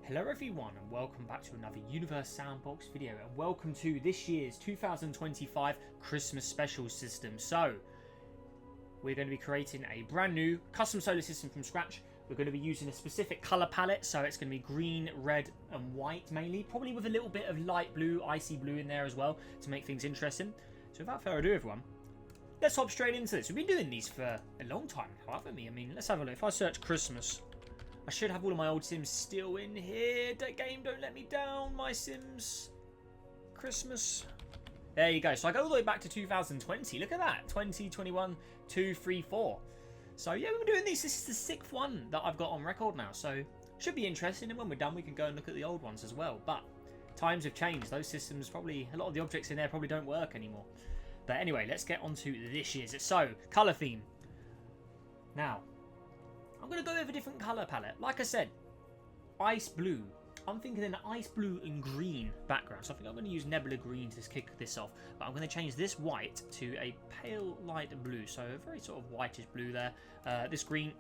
Hello everyone and welcome back to another Universe Soundbox video, and welcome to this year's 2025 Christmas special system. So we're going to be creating a brand new custom solar system from scratch. We're going to be using a specific colour palette, so it's going to be green, red and white mainly, probably with a little bit of light blue, icy blue in there as well to make things interesting. So without further ado everyone, let's hop straight into this. We've been doing these for a long time now, haven't we? I mean, let's have a look. If I search Christmas, I should have all of my old Sims still in here. The game, don't let me down, my Sims. Christmas. There you go. So I go all the way back to 2020. Look at that. 20, 21, 2, 3, 4. So yeah, we've been doing these. This is the sixth one that I've got on record now. So should be interesting. And when we're done, we can go and look at the old ones as well. But times have changed. Those systems probably, a lot of the objects in there probably don't work anymore. But anyway, let's get on to this year's. So, colour theme. Now, I'm going to go with a different colour palette. Like I said, ice blue. I'm thinking an ice blue and green background. So I think I'm going to use Nebula Green to kick this off. But I'm going to change this white to a pale light blue. So a very sort of whitish blue there. This green,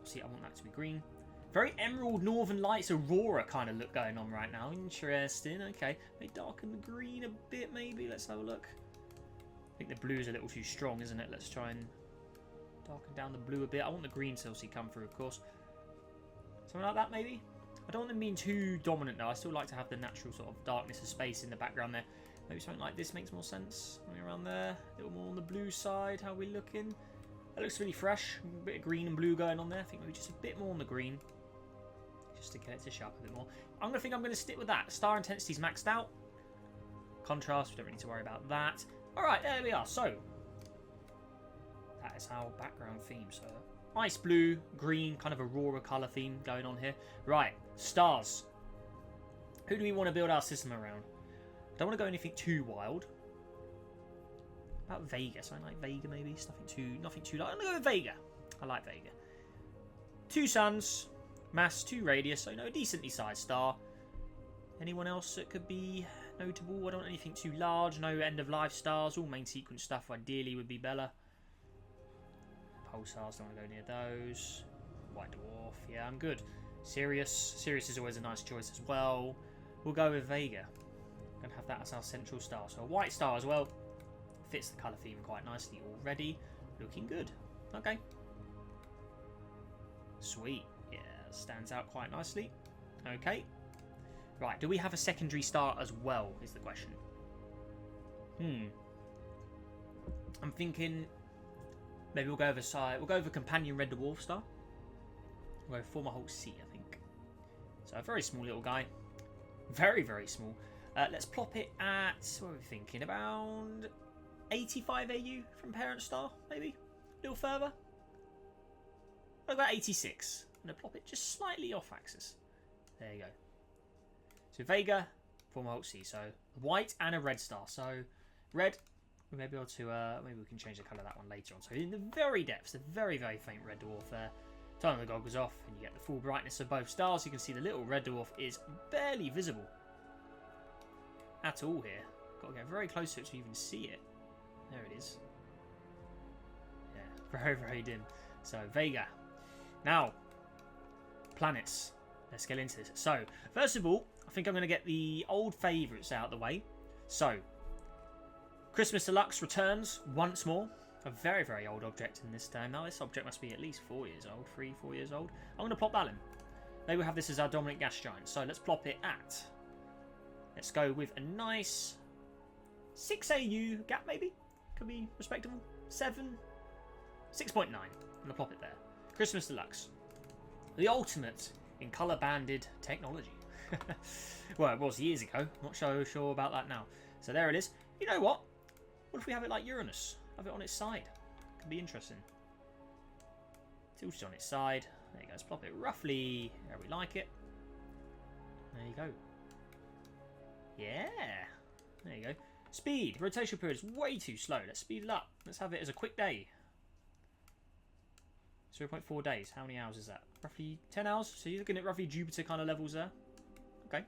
see, I want that to be green. Very Emerald Northern Lights Aurora kind of look going on right now. Interesting. Okay, they darken the green a bit maybe. Let's have a look. I think the blue is a little too strong, isn't it? Let's try and darken down the blue a bit. I want the green to see come through, of course. Something like that, maybe? I don't want them being too dominant, though. I still like to have the natural sort of darkness of space in the background there. Maybe something like this makes more sense. Maybe around there. A little more on the blue side. How are we looking? That looks really fresh. A bit of green and blue going on there. I think maybe just a bit more on the green. Just to get it to show up a bit more. I'm going to stick with that. Star intensity's maxed out. Contrast, we don't really need to worry about that. Alright, there we are. So, that is our background theme. So, ice blue, green, kind of aurora colour theme going on here. Right, stars. Who do we want to build our system around? I don't want to go anything too wild. About Vega, something like Vega maybe. It's nothing too light. I'm going to go with Vega. I like Vega. 2 suns, mass, 2 radius, so a decently sized star. Anyone else that could be notable? I don't want anything too large. No end-of-life stars. All main sequence stuff ideally would be Bella. Pulsars, don't want to go near those. White Dwarf, yeah, I'm good. Sirius. Sirius is always a nice choice as well. We'll go with Vega. I'm going to have that as our central star. So a white star as well. Fits the colour theme quite nicely already. Looking good. Okay. Sweet. Yeah, stands out quite nicely. Okay. Right, do we have a secondary star as well, is the question. I'm thinking maybe we'll go over Companion Red Dwarf Star. We'll go Former Hulk C, I think. So a very small little guy. Very, very small. Let's plop it at, what are we thinking, about 85 AU from Parent Star, maybe? A little further. About 86. I'm going to plop it just slightly off axis. There you go. So Vega, Former Hulk C. So white and a red star. So red, we may be able to, maybe we can change the colour of that one later on. So in the very depths, the very, very faint red dwarf there. Turn the goggles off and you get the full brightness of both stars. You can see the little red dwarf is barely visible at all here. Got to get very close to it to even see it. There it is. Yeah, very, very dim. So Vega. Now, planets. Let's get into this. So, first of all, I think I'm going to get the old favourites out of the way. So, Christmas Deluxe returns once more. A very, very old object in this time. Now, this object must be at least 4 years old. 3, 4 years old. I'm going to plop that in. Maybe we'll have this as our dominant gas giant. So, let's plop it at... Let's go with a nice 6 AU gap, maybe. Could be respectable. 7. 6.9. I'm going to plop it there. Christmas Deluxe. The ultimate in colour-banded technology. Well, it was years ago. Not so sure about that now. So there it is. You know what? What if we have it like Uranus? Have it on its side. Could be interesting. Tilted on its side. There you go. Let's plop it roughly where we like it. There you go. Yeah. There you go. Speed. Rotation period is way too slow. Let's speed it up. Let's have it as a quick day. 0.4 days. How many hours is that? Roughly 10 hours. So you're looking at roughly Jupiter kind of levels there. Okay.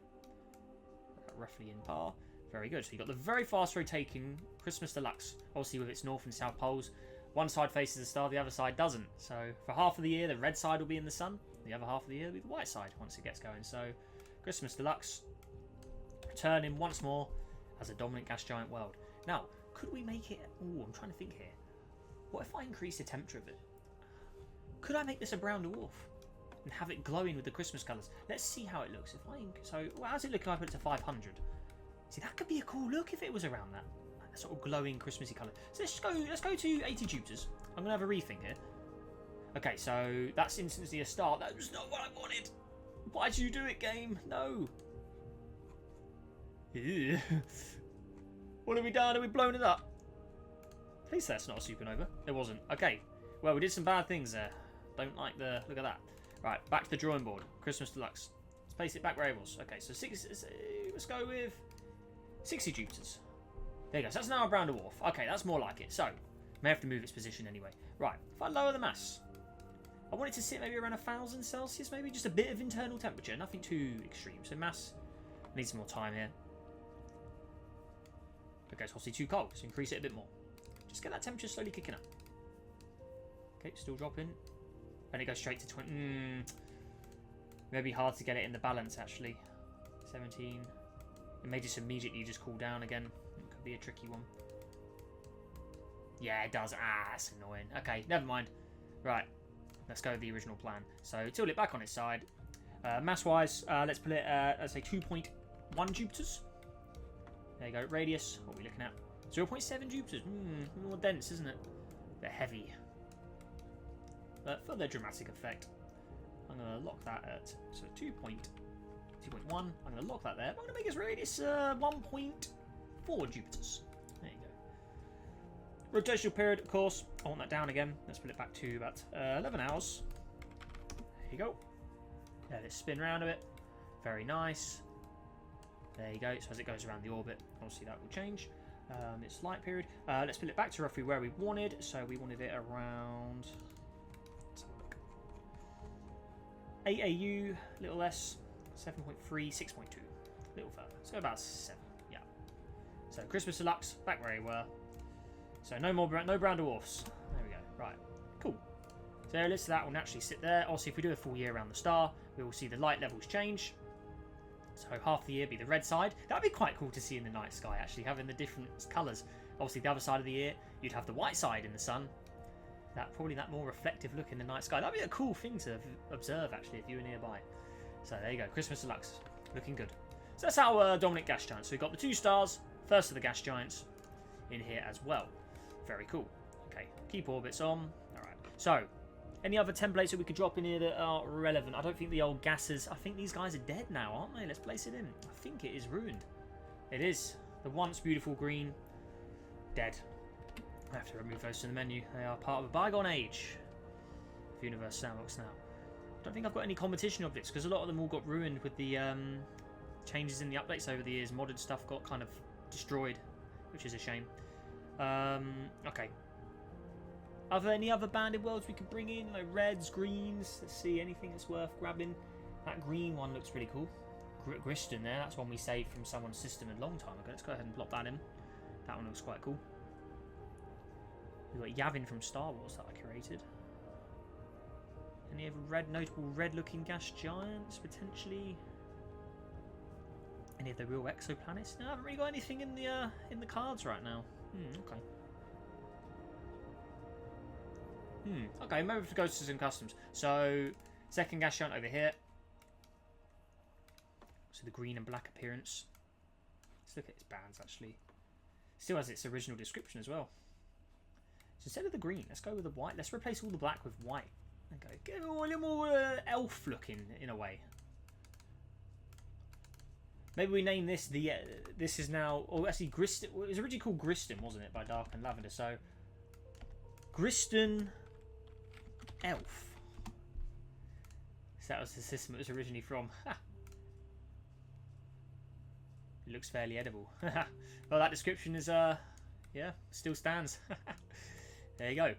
Roughly in par. Very good. So you've got the very fast rotating Christmas Deluxe. Obviously with its north and south poles. One side faces the star, the other side doesn't. So for half of the year, the red side will be in the sun. The other half of the year will be the white side once it gets going. So Christmas Deluxe returning once more as a dominant gas giant world. Now, could we make it... Oh, I'm trying to think here. What if I increase the temperature of it? Could I make this a brown dwarf and have it glowing with the Christmas colours? Let's see how it looks. If I so, well, how's it look if I put it to 500? See, that could be a cool look if it was around that. That sort of glowing Christmassy colour. So let's go to 80 Jupiters. I'm gonna have a rethink here. Okay, so that's instantly a start. That was not what I wanted. Why did you do it, game? No. Ew. What have we done? Have we blown it up? Please say that's not a supernova. It wasn't. Okay. Well, we did some bad things there. Don't like the look at that. Right, back to the drawing board. Christmas Deluxe. Let's place it back where it was. Okay, so let's go with 60 Jupiters. There you go. So that's now a brown dwarf. Okay, that's more like it. So, may have to move its position anyway. Right, if I lower the mass, I want it to sit maybe around 1000 Celsius, maybe just a bit of internal temperature, nothing too extreme. So mass needs some more time here. Okay, it's obviously too cold, so increase it a bit more. Just get that temperature slowly kicking up. Okay, still dropping, and it goes straight to 20. Maybe hard to get it in the balance actually. 17. It may just immediately just cool down again. It could be a tricky one. Yeah, it does. Ah, that's annoying. Okay, never mind. Right, let's go with the original plan. So tilt it back on its side. Mass-wise, let's put it at, let's say 2.1 Jupiters. There you go. Radius, what are we looking at? 0.7 Jupiters. More dense, isn't it? They're heavy. But for the dramatic effect, I'm going to lock that at 2.1. I'm going to lock that there. I'm going to make its radius 1.4 Jupiters. There you go. Rotational period, of course. I want that down again. Let's put it back to about 11 hours. There you go. Let it spin around a bit. Very nice. There you go. So as it goes around the orbit, obviously that will change. Its light period. Let's put it back to roughly where we wanted. So we wanted it around 8 AU, a little less. 7.3, 6.2, a little further. So about 7. Yeah. So Christmas Deluxe back where we were. So no brown dwarfs. There we go. Right. Cool. So let's that will naturally sit there. Also, if we do a full year around the star, we will see the light levels change. So half the year be the red side. That'd be quite cool to see in the night sky, actually, having the different colours. Obviously, the other side of the year, you'd have the white side in the sun. Probably that more reflective look in the night sky. That'd be a cool thing to observe, actually, if you were nearby. So there you go, Christmas Deluxe, looking good. So that's our dominant gas giant. So we've got the 2 stars, first of the gas giants, in here as well. Very cool. Okay, keep orbits on. All right. So, any other templates that we could drop in here that are relevant? I don't think the old gases. I think these guys are dead now, aren't they? Let's place it in. I think it is ruined. It is. The once beautiful green, dead. I have to remove those from the menu. They are part of a bygone age of Universe Sandbox now. I don't think I've got any competition objects because a lot of them all got ruined with the changes in the updates over the years. Modded stuff got kind of destroyed, which is a shame. Okay. Are there any other banded worlds we could bring in? Like reds, greens? Let's see, anything that's worth grabbing. That green one looks really cool. Griston there, that's one we saved from someone's system a long time ago. Let's go ahead and plop that in. That one looks quite cool. We've got Yavin from Star Wars that I created. Any other notable red-looking gas giants, potentially? Any of the real exoplanets? No, I haven't really got anything in the cards right now. Okay. Okay, maybe we go to some customs. So, second gas giant over here. So the green and black appearance. Let's look at its bands, actually. Still has its original description as well. So instead of the green, let's go with the white. Let's replace all the black with white. Okay, get a little more elf looking in a way. Maybe we name this the. This is now. Oh, actually, Griston. It was originally called Griston, wasn't it, by Dark and Lavender? So, Griston Elf. So that was the system it was originally from. It looks fairly edible. Well, that description is yeah, still stands. There you go.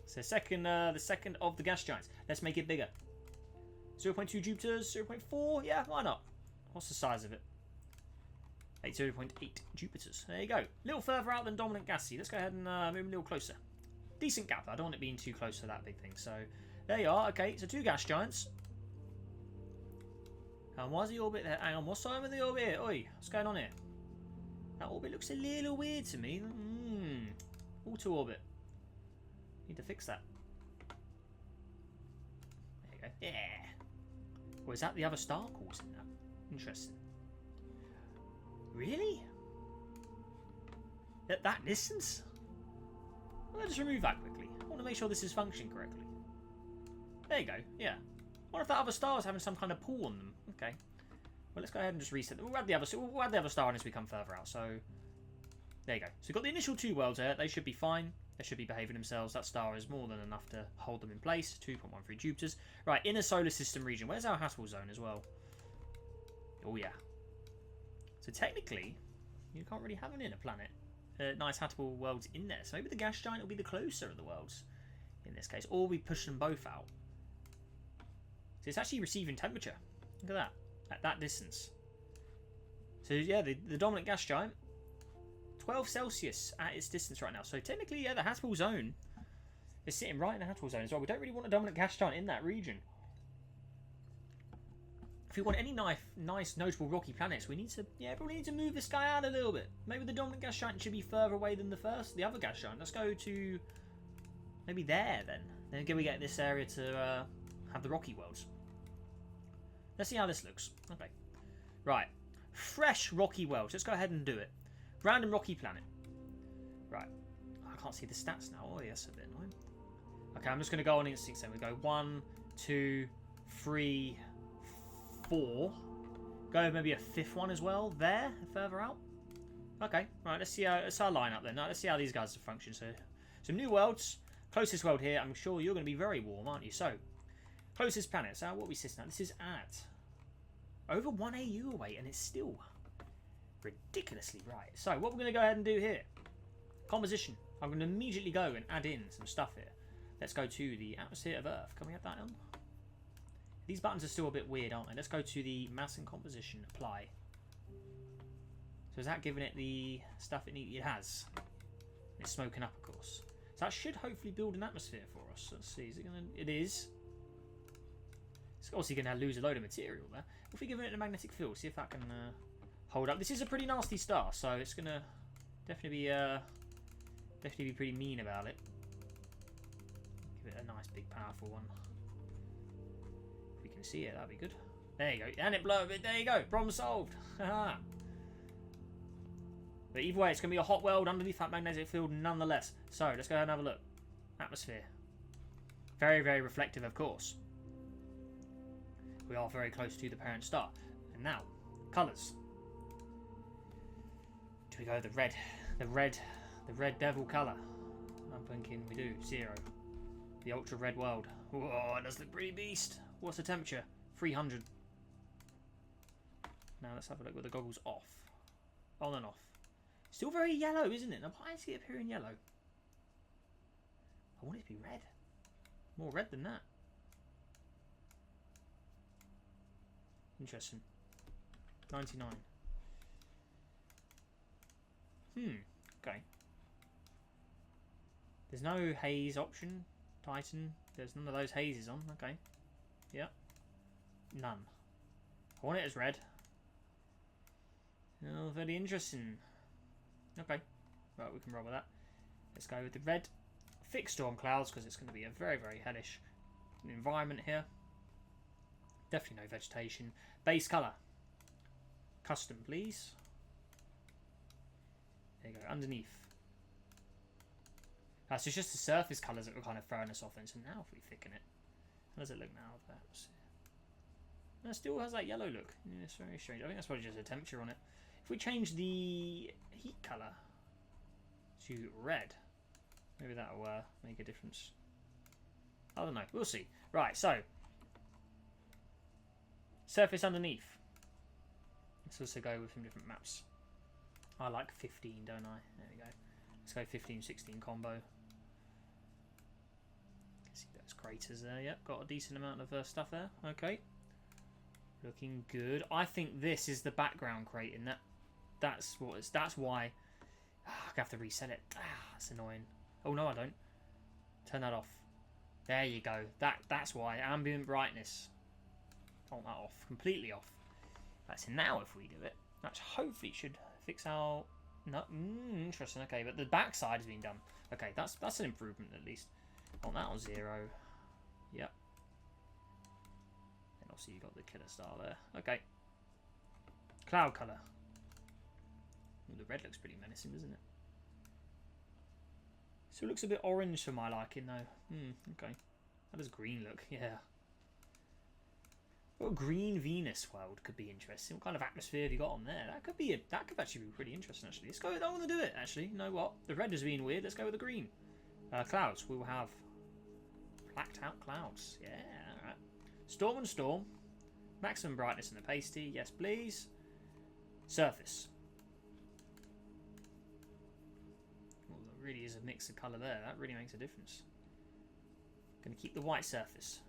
So the second of the gas giants. Let's make it bigger. 0.2 Jupiters, 0.4. Yeah, why not? What's the size of it? 0.8 Jupiters. There you go. A little further out than dominant gassy. Let's go ahead and move a little closer. Decent gap. I don't want it being too close to that big thing. So there you are. Okay, so 2 gas giants. And why's the orbit there? Hang on, what's time with the orbit? Oi, what's going on here? That orbit looks a little weird to me. Auto orbit. Need to fix that. There you go. Yeah. Or is that the other star causing that? Interesting. Really? At that distance? Let's just remove that quickly. I want to make sure this is functioning correctly. There you go. Yeah. What if that other star is having some kind of pull on them? Okay. Well, let's go ahead and just reset them. We'll add the other star in as we come further out. So there you go. So we've got the initial 2 worlds there. They should be fine. They should be behaving themselves. That star is more than enough to hold them in place. 2.13 Jupiters. Right, inner solar system region. Where's our Habitable zone as well? Oh yeah. So technically, you can't really have an inner planet. Nice habitable worlds in there. So maybe the gas giant will be the closer of the worlds in this case, or we push them both out. So it's actually receiving temperature. Look at that, at that distance. So yeah, the dominant gas giant, 12 Celsius at its distance right now. So technically, yeah, the habitable zone is sitting right in the habitable zone as well. We don't really want a dominant gas giant in that region. If we want any nice, notable rocky planets, we need to, probably need to move this guy out a little bit. Maybe the dominant gas giant should be further away than the other gas giant. Let's go to maybe there then. Then again, we get this area to have the rocky worlds. Let's see how this looks. Okay, right, fresh rocky worlds. Let's go ahead and do it. Random rocky planet. Right, I can't see the stats now. Oh, yes, a bit annoying. Okay, I'm just going to go on instinct. Then we go 1, 2, 3. 4. Go maybe a 5th one as well there, further out. Okay, right, let's see how let's line up then. Now, let's see how these guys function. So some new worlds. Closest world here. I'm sure you're going to be very warm, aren't you? So closest planet. So what are we sitting at? This is at over 1 AU away, and it's still ridiculously bright. So what we're going to go ahead and do here. Composition. I'm going to immediately go and add in some stuff here. Let's go to the atmosphere of Earth. Can we add that on? These buttons are still a bit weird, aren't they? Let's go to the mass and composition, apply. So is that giving it the stuff it needs? It has. It's smoking up, of course. So that should hopefully build an atmosphere for us. Let's see, is it going to... It is. It's obviously going to lose a load of material there. If we give it a magnetic field, see if that can hold up. This is a pretty nasty star, so it's going to definitely be pretty mean about it. Give it a nice, big, powerful one. Can see it, that'd be good. There you go, and it blew a bit. There you go, problem solved. But either way, it's going to be a hot world underneath that magnetic field nonetheless. So let's go ahead and have a look. Atmosphere, very, very reflective, of course. We are very close to the parent star. And now, colours. Do we go the red devil colour? I'm thinking we do 0. The ultra red world. Whoa, it does look pretty beast. What's the temperature? 300. Now let's have a look with the goggles off. On and off. Still very yellow, isn't it? Now why is it appearing yellow? I want it to be red. More red than that. Interesting. 99. Okay. There's no haze option. Titan. There's none of those hazes on. Okay. Yep. None. I want it as red. Oh, very interesting. Okay. Right, we can roll with that. Let's go with the red. Fixed storm clouds, because it's going to be a very, very hellish environment here. Definitely no vegetation. Base colour. Custom, please. There you go, underneath. So it's just the surface colours that were kind of throwing us off then. So now if we thicken it, how does it look now? It still has that yellow look. Yeah, it's very strange. I think that's probably just a temperature on it. If we change the heat colour to red, maybe that'll make a difference. I don't know. We'll see. Right, so surface underneath. Let's also go with some different maps. I like 15, don't I? There we go. Let's go 15-16 combo. See those craters there. Yep, got a decent amount of stuff there. Okay, looking good. I think this is the background crate, and that's what it's. That's why. I have to reset it. That's annoying. Oh no, I don't. Turn that off. There you go. That's why ambient brightness. I want that off. Completely off. That's now if we do it. That hopefully should fix our... No, interesting. Okay, but the backside has been done. Okay, that's an improvement at least. On that on 0. Yep. And obviously you got the killer star there. Okay. Cloud colour. Ooh, the red looks pretty menacing, doesn't it? So it looks a bit orange for my liking though. Okay. How does green look? Yeah. Well, green Venus world could be interesting. What kind of atmosphere have you got on there? That could actually be pretty interesting actually. Let's go. I want to do it actually. You know what? The red has been weird. Let's go with the green. Clouds. We will have blacked out clouds. Yeah. All right. Storm and storm. Maximum brightness and opacity. Yes, please. Surface. Well, there really is a mix of colour there. That really makes a difference. Going to keep the white surface.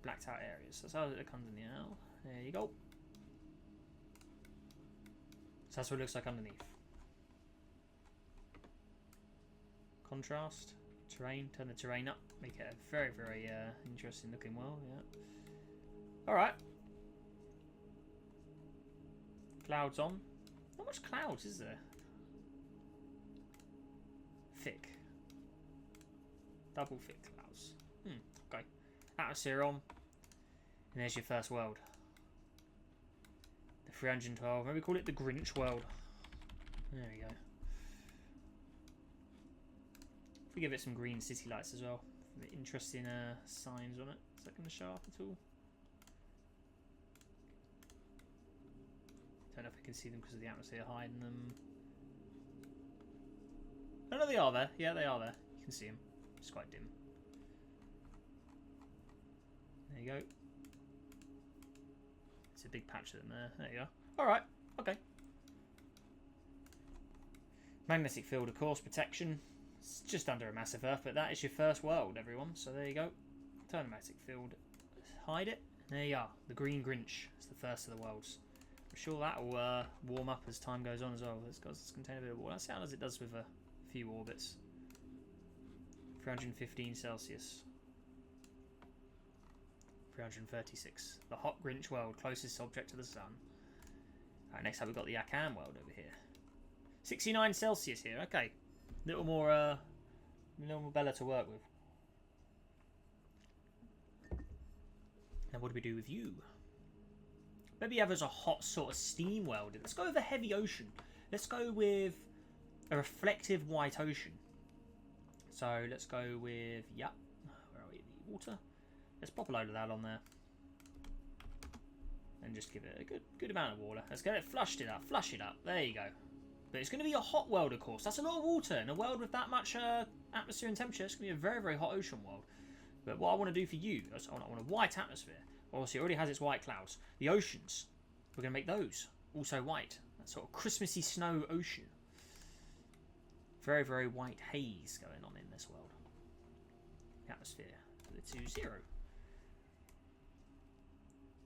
Blacked out areas. That's how it comes in now. There you go. So that's what it looks like underneath. Contrast. Terrain. Turn the terrain up. Make it a very, very interesting looking world. Yeah. Alright. Clouds on. Not much clouds, is there? Thick. Double thick clouds. Okay. Atmosphere on. And there's your first world. The 312. Maybe call it the Grinch world. There we go. If we give it some green city lights as well. The interesting signs on it. Is that going to show up at all? Don't know if I can see them because of the atmosphere hiding them. Oh no, they are there. Yeah, they are there. You can see them. It's quite dim. There you go. It's a big patch of them there. There you go. Alright. Okay. Magnetic field, of course. Protection. It's just under a massive Earth, but that is your first world, everyone. So there you go. Turn the magnetic field. Hide it. There you are. The green Grinch. It's the first of the worlds. I'm sure that will warm up as time goes on as well. It's contain a bit of water. Let's see how it does with a few orbits. 315 Celsius. 336. The hot Grinch world, closest object to the sun. Alright, next up we've got the Accam world over here. 69 Celsius here. Okay, a little more Bella to work with. Now what do we do with you? Maybe you have as a hot sort of steam world. Let's go with a heavy ocean. Let's go with a reflective white ocean. So let's go with, yeah, where are we? The water. Let's pop a load of that on there. And just give it a good amount of water. Let's get it, flush it up. There you go. But it's going to be a hot world, of course. That's a lot of water. In a world with that much atmosphere and temperature, it's going to be a very, very hot ocean world. But what I want to do for you, is I want a white atmosphere. Obviously, it already has its white clouds. The oceans, we're going to make those also white. That sort of Christmassy snow ocean. Very, very white haze going on in this world. The atmosphere, put it to 0.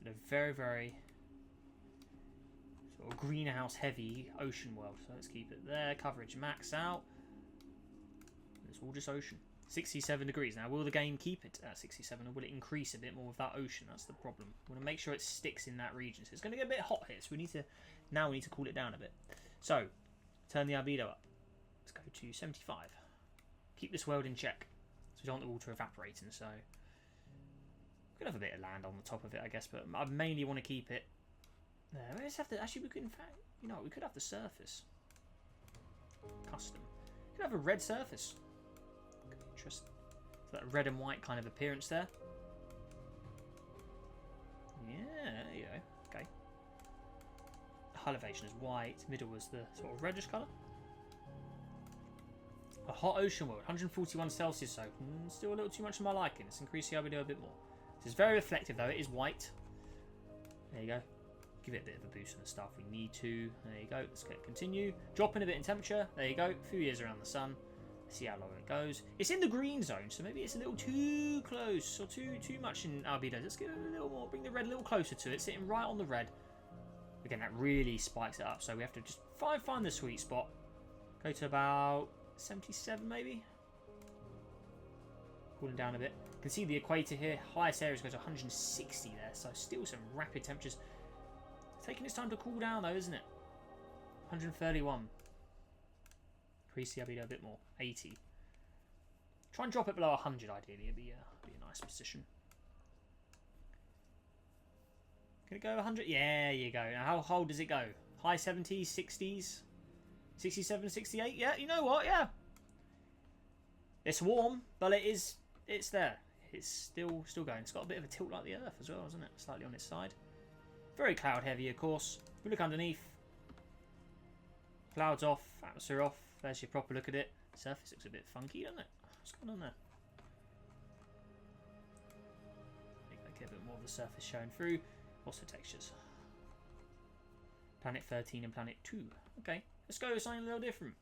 But a very, very sort of greenhouse heavy ocean world. So let's keep it there. Coverage max out. It's all just ocean. 67 degrees. Now, will the game keep it at 67 or will it increase a bit more with that ocean? That's the problem. We want to make sure it sticks in that region. So it's going to get a bit hot here. So we need to cool it down a bit. So, turn the albedo up. Let's go to 75. Keep this world in check. So we don't want the water evaporating. So, we could have a bit of land on the top of it, I guess. But I mainly want to keep it there. We just have to, actually, we could, in fact, you know, we could have the surface. Custom. We could have a red surface. Interesting. So that red and white kind of appearance there. Yeah, there you go. Okay. High elevation is white. Middle was the sort of reddish colour. A hot ocean world. 141 Celsius, so still a little too much for my liking. Let's increase the albedo a bit more. This is very reflective though. It is white. There you go. Give it a bit of a boost on the stuff we need to. There you go. Let's get continue. Drop in a bit in temperature. There you go. A few years around the sun. See how long it goes. It's in the green zone, so maybe it's a little too close or too much in albedo. Let's get a little more, bring the red a little closer to it, sitting right on the red. Again, that really spikes it up, so we have to just find the sweet spot. Go to about 77 maybe. Cooling down a bit. You can see the equator here. Highest areas go to 160 there, so still some rapid temperatures. It's taking its time to cool down though, isn't it? 131. Increase the albedo a bit more. 80. Try and drop it below 100 ideally. It'd be a nice position. Can it go 100? Yeah, you go. Now how cold does it go? High 70s, 60s, 67, 68? Yeah, you know what? Yeah. It's warm, but it's there. It's still going. It's got a bit of a tilt like the Earth as well, isn't it? Slightly on its side. Very cloud heavy, of course. If we look underneath, clouds off, atmosphere off. There's your proper look at it. Surface looks a bit funky, doesn't it? What's going on there? Get a bit more of the surface showing through. Also textures. Planet 13 and Planet 2. Okay, let's go with something a little different.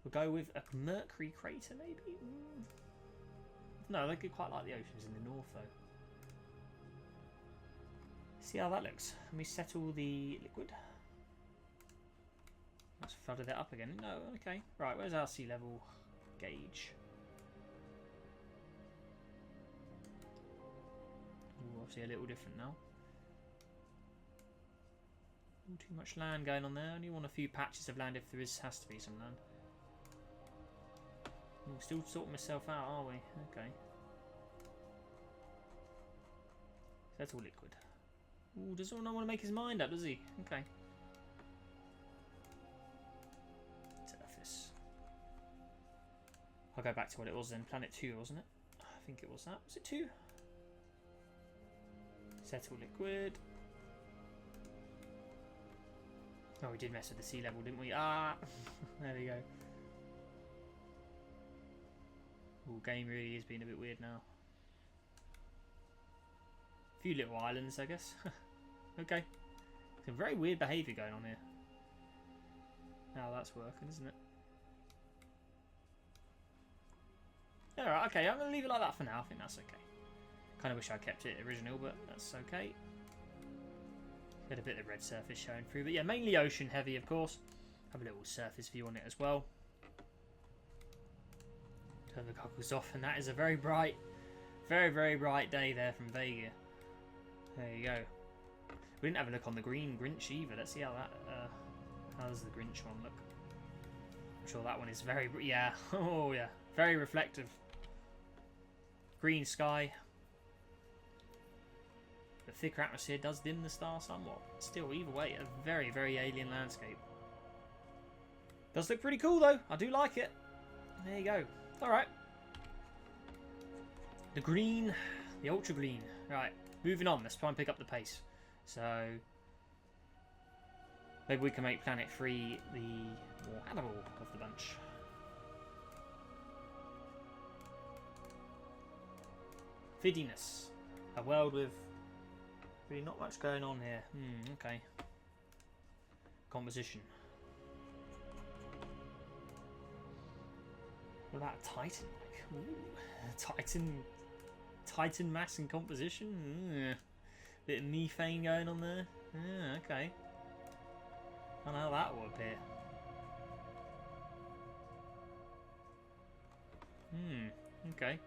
We'll go with a Mercury crater, maybe? No, they could quite like the oceans in the north, though. See how that looks. Let me settle the liquid. Let's flooded it up again. No, okay. Right, where's our sea level gauge? Ooh, obviously a little different now. Ooh, too much land going on there. Only want a few patches of land if there has to be some land. Ooh, still sorting myself out, are we? Okay. That's all liquid. Ooh, does not want to make his mind up, does he? Okay. Surface. I'll go back to what it was then. Planet 2, wasn't it? I think it was that. Was it 2? Settle liquid. Oh, we did mess with the sea level, didn't we? Ah! There we go. Ooh, game really is being a bit weird now. A few little islands, I guess. Okay. Some very weird behaviour going on here. Now that's working, isn't it? Alright, okay, I'm going to leave it like that for now. I think that's okay. Kind of wish I kept it original, but that's okay. Got a bit of red surface showing through. But yeah, mainly ocean heavy, of course. Have a little surface view on it as well. Turn the goggles off, and that is a very bright, very bright day there from Vega. There you go. We didn't have a look on the green Grinch either. Let's see how that. How does the Grinch one look? I'm sure that one is very. Yeah. Oh yeah. Very reflective. Green sky. The thicker atmosphere does dim the star somewhat. Still, either way, a very alien landscape. Does look pretty cool though. I do like it. There you go. All right. The green, the ultra green. Right. Moving on. Let's try and pick up the pace. So maybe we can make Planet 3 the more habitable of the bunch. Fitinus. A world with really not much going on here. Okay. Composition. What about Titan? Like, ooh, Titan mass and composition. Bit of methane going on there. Yeah, okay. I don't know how that will appear. Okay.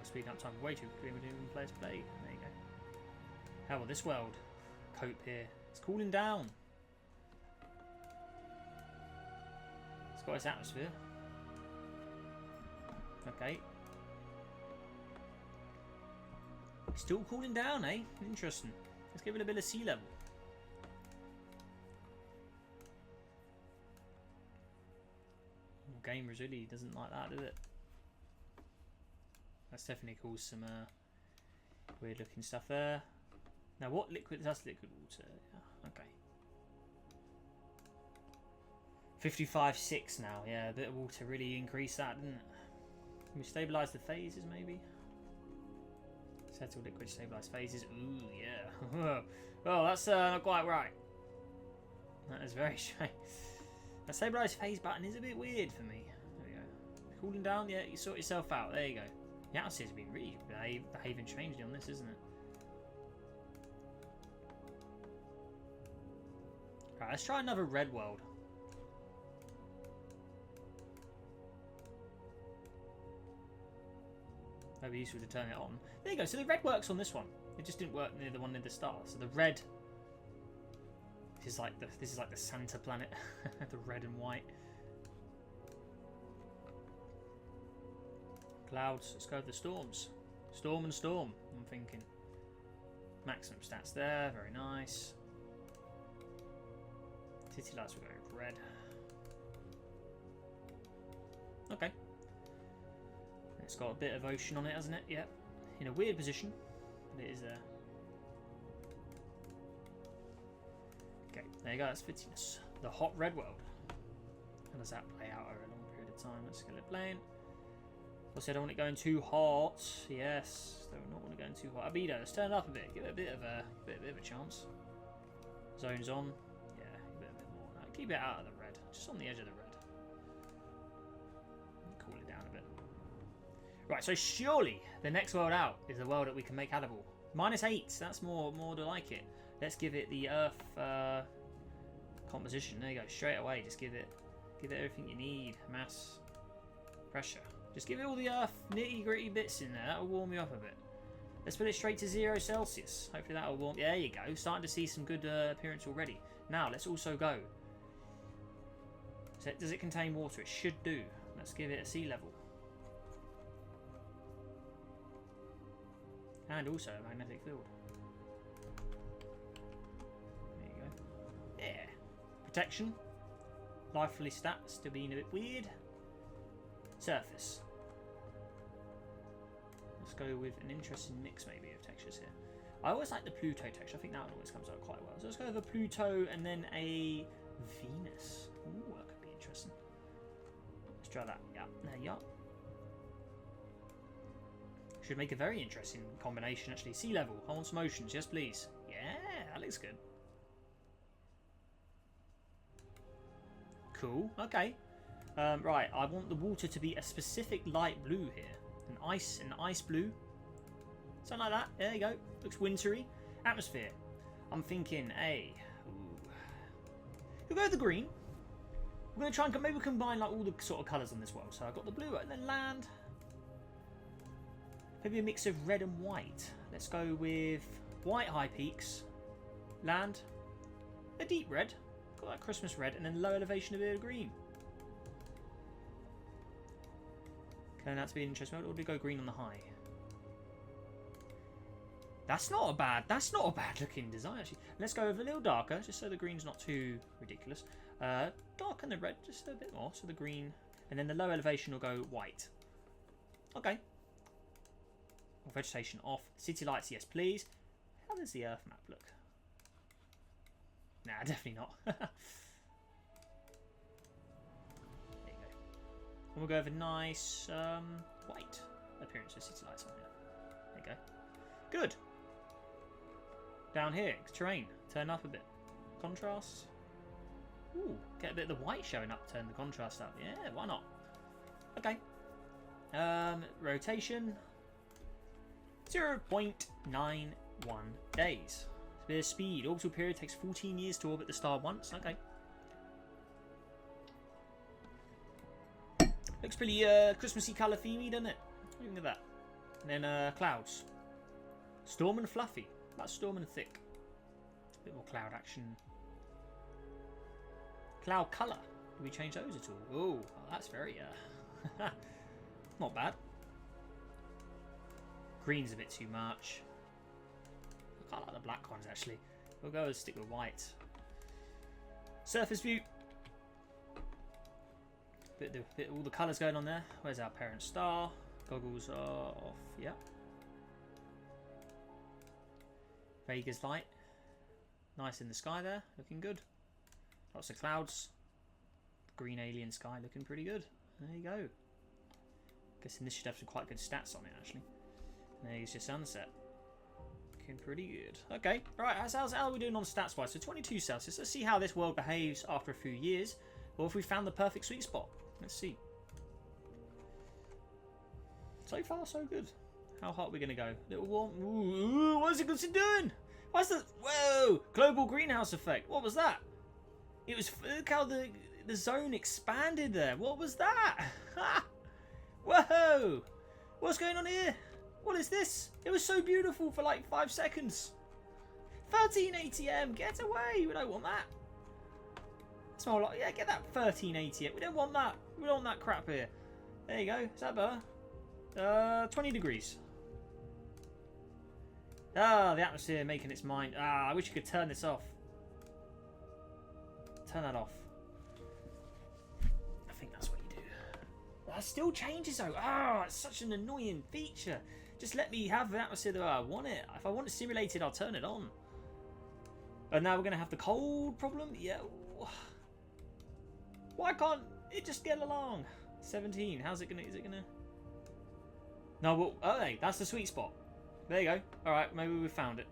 Speed up time way too quickly. We're doing players play. There you go. How will this world cope here? It's cooling down. It's got its atmosphere. Okay. Still cooling down, eh? Interesting. Let's give it a bit of sea level. Game really doesn't like that, does it? That's definitely caused some weird looking stuff there. Now what liquid? That's liquid water. Yeah, okay. 55.6 now. Yeah, a bit of water really increased that, didn't it? Can we stabilise the phases maybe? Settle liquid, stabilise phases. Ooh, yeah. Well, that's not quite right. That is very strange. The stabilise phase button is a bit weird for me. There we go. Cooling down, yeah, you sort yourself out. There you go. The atmosphere's been really behaving strangely on this, isn't it? Right, let's try another red world. Maybe useful to turn it on. There you go. So the red works on this one. It just didn't work near the one near the star. So the red. This is like the Santa planet, the red and white. Clouds. Let's go with the storms. Storm and storm. I'm thinking. Maximum stats there. Very nice. City lights will go with red. Okay. It's got a bit of ocean on it, hasn't it? Yep. In a weird position, but it is there. Okay, there you go. That's Fitinus, the hot red world. How does that play out over a long period of time? Let's get it playing. Also, I don't want it going too hot. Yes, don't not want it going too hot. Habitable, let's turn it up a bit. Give it a bit of a chance. Zones on. Yeah, give it a bit more. No, keep it out of the red, just on the edge of the red. Cool it down a bit. Right, so surely the next world out is the world that we can make habitable. -8. That's more to like it. Let's give it the Earth composition. There you go. Straight away, just give it everything you need. Mass, pressure. Just give it all the Earth nitty-gritty bits in there. That'll warm you up a bit. Let's put it straight to 0 Celsius. Hopefully that'll warm. There you go. Starting to see some good appearance already. Now let's also go. So does it contain water? It should do. Let's give it a sea level. And also a magnetic field. There you go. Yeah. Protection. Lively stats still being a bit weird. Surface. Let's go with an interesting mix maybe of textures here. I always like the Pluto texture. I think that one always comes out quite well. So let's go with a Pluto and then a Venus. Ooh, that could be interesting. Let's try that. Yeah, there you are. Should make a very interesting combination actually. Sea level. I want some oceans. Yes, please. Yeah, that looks good. Cool. Okay. Right. I want the water to be a specific light blue here. An ice blue. Something like that. There you go. Looks wintry. Atmosphere. I'm thinking we'll go with the green. We're going to try and maybe combine like all the sort of colours on this world. So I've got the blue and then land. Maybe a mix of red and white. Let's go with white high peaks. Land. A deep red. Got that Christmas red. And then low elevation a bit of green. Okay, that's be interesting. Or do we go green on the high? That's not a bad looking design actually. Let's go with a little darker, just so the green's not too ridiculous. Darken the red just a bit more, so the green, and then the low elevation will go white. Okay. Vegetation off. City lights, yes please. How does the Earth map look? Nah, definitely not. There you go. And we'll go with a nice white appearance of city lights on here. There you go. Good. Down here, terrain. Turn up a bit. Contrast. Ooh, get a bit of the white showing up. Turn the contrast up. Yeah, why not? Okay. Rotation. 0.91 days. A bit of speed. Orbital period takes 14 years to orbit the star once. Okay. Looks pretty Christmassy colour themey, doesn't it? Look at that. And then clouds. Storm and fluffy. That's storm and thick. A bit more cloud action. Cloud colour. Do we change those at all? Oh, that's very not bad. Green's a bit too much. I quite like the black ones actually. We'll go and stick with white. Surface view. Bit all the colours going on there. Where's our parent star? Goggles are off. Yeah. Vega's light. Nice in the sky there. Looking good. Lots of clouds. Green alien sky looking pretty good. There you go. Guessing this should have some quite good stats on it actually. And there's your sunset. Looking pretty good. Okay. Right. How are we doing on stats wise? So 22 Celsius. Let's see how this world behaves after a few years. Or if we found the perfect sweet spot. Let's see. So far, so good. How hot are we going to go? Little warm. Ooh, what is it doing? What's the... Whoa! Global greenhouse effect. What was that? It was... Look how the zone expanded there. What was that? Whoa! What's going on here? What is this? It was so beautiful for like 5 seconds. 13 ATM, get away. We don't want that. It's more like, yeah, get that 13 ATM. We don't want that. We don't want that crap here. There you go. Is that better? 20 degrees. Ah, the atmosphere making its mind. Ah, I wish you could turn this off. Turn that off. I think that's what you do. That still changes though. Ah, it's such an annoying feature. Just let me have the atmosphere the way I want it. If I want it simulated, I'll turn it on. And now we're going to have the cold problem? Yeah. Why can't it just get along? 17. How's it going to... Is it going to... No, well... Oh, hey, that's the sweet spot. There you go. Alright, maybe we found it.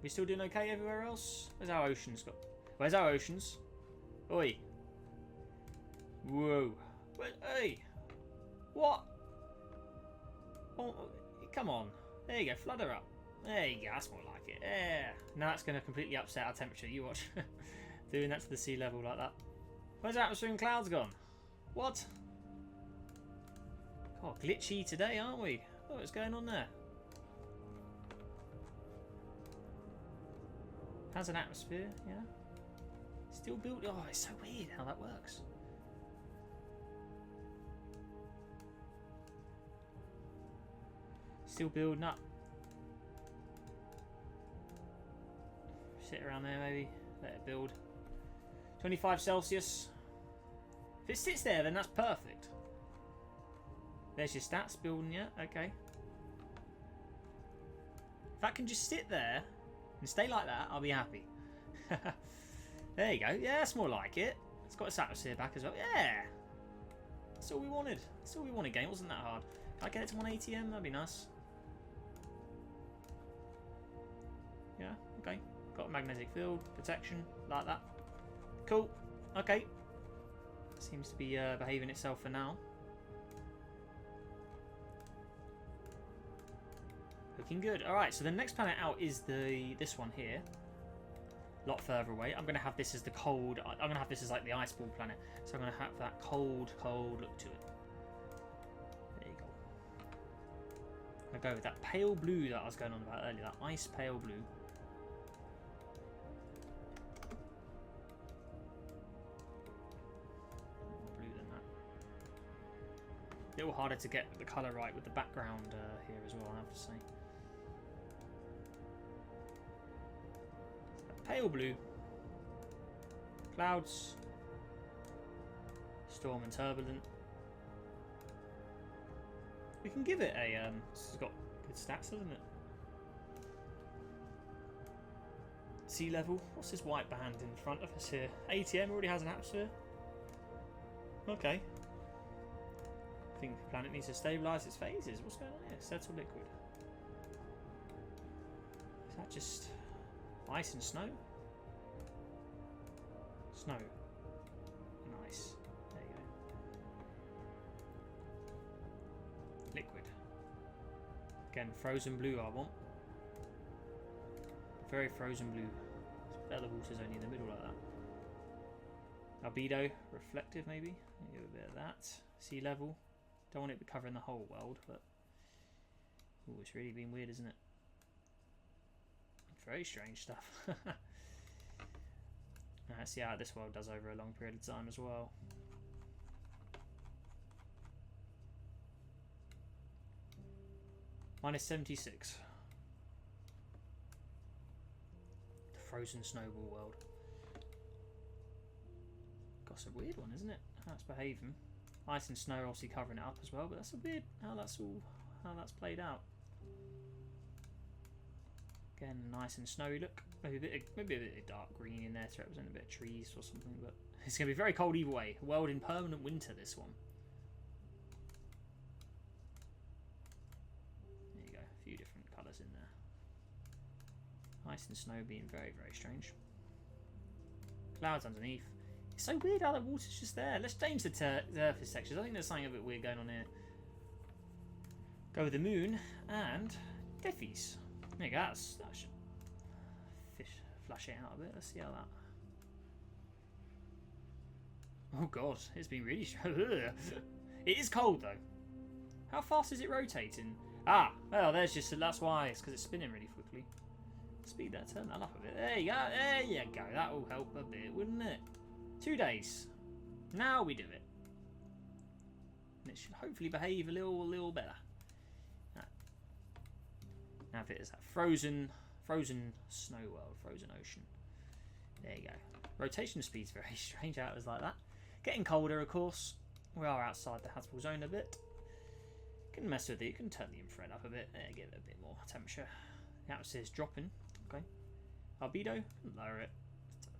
We still doing okay everywhere else? Where's our oceans got? Where's our oceans? Oi. Whoa. Hey. What? Oh, come on. There you go. Flood her up. There you go. That's more like it. Yeah. Now that's going to completely upset our temperature. You watch. Doing that to the sea level like that. Where's our atmosphere and clouds gone? What? God, glitchy today, aren't we? Oh, what's going on there? Has an atmosphere, yeah. Still built. Oh, it's so weird how that works. Still building up. Sit around there maybe. Let it build. 25 Celsius. If it sits there, then that's perfect. There's your stats building, yeah. Okay. If that can just sit there and stay like that, I'll be happy. There you go. Yeah, that's more like it. It's got its atmosphere back as well. Yeah. That's all we wanted. That's all we wanted, game. Wasn't that hard? Can I get it to 1 ATM? That'd be nice. Yeah, okay. Got a magnetic field, protection, like that. Cool. Okay. Seems to be behaving itself for now. Looking good. Alright, so the next planet out is this one here. A lot further away. I'm going to have this as the cold... I'm going to have this as like the ice ball planet. So I'm going to have that cold look to it. There you go. I'm going to go with that pale blue that I was going on about earlier. That ice pale blue. More blue than that. A little harder to get the colour right with the background here as well, I have to say. Pale blue. Clouds. Storm and turbulent. We can give it a it's got good stats, hasn't it? Sea level. What's this white band in front of us here? ATM already has an atmosphere. Okay. I think the planet needs to stabilise its phases. What's going on here? Settle liquid. Is that just ice and snow? Snow. And ice. There you go. Liquid. Again, frozen blue I want. Very frozen blue. The other water's only in the middle like that. Albedo. Reflective maybe. Give a bit of that. Sea level. Don't want it to be covering the whole world, but... Ooh, it's really been weird, isn't it? Very strange stuff. Let's see how this world does over a long period of time as well. Minus 76. The frozen snowball world. Gosh, a weird one, isn't it? How it's behaving. Ice and snow obviously covering it up as well, but that's a weird how that's played out. Again, nice and snowy look. Maybe a bit of dark green in there to represent a bit of trees or something, but it's going to be very cold either way. A world in permanent winter, this one. There you go, a few different colours in there. Ice and snow being very, very strange. Clouds underneath. It's so weird how the water's just there. Let's change the surface textures. I think there's something a bit weird going on here. Go with the moon and Diffies. There you go, that should flush it out a bit. Let's see how that... Oh god, it's been really... It is cold though. How fast is it rotating? Ah, well, that's why. It's because it's spinning really quickly. Speed that, turn that up a bit. There you go. There you go. That will help a bit, wouldn't it? 2 days. Now we do it. And it should hopefully behave a little better. Right. Now if it is that frozen snow world, frozen ocean. There you go. Rotation speed's very strange how it was like that. Getting colder, of course. We are outside the habitable zone a bit. You can mess with it. You can turn the infrared up a bit. There, give it a bit more temperature. The atmosphere's dropping. Okay. Albedo, lower it.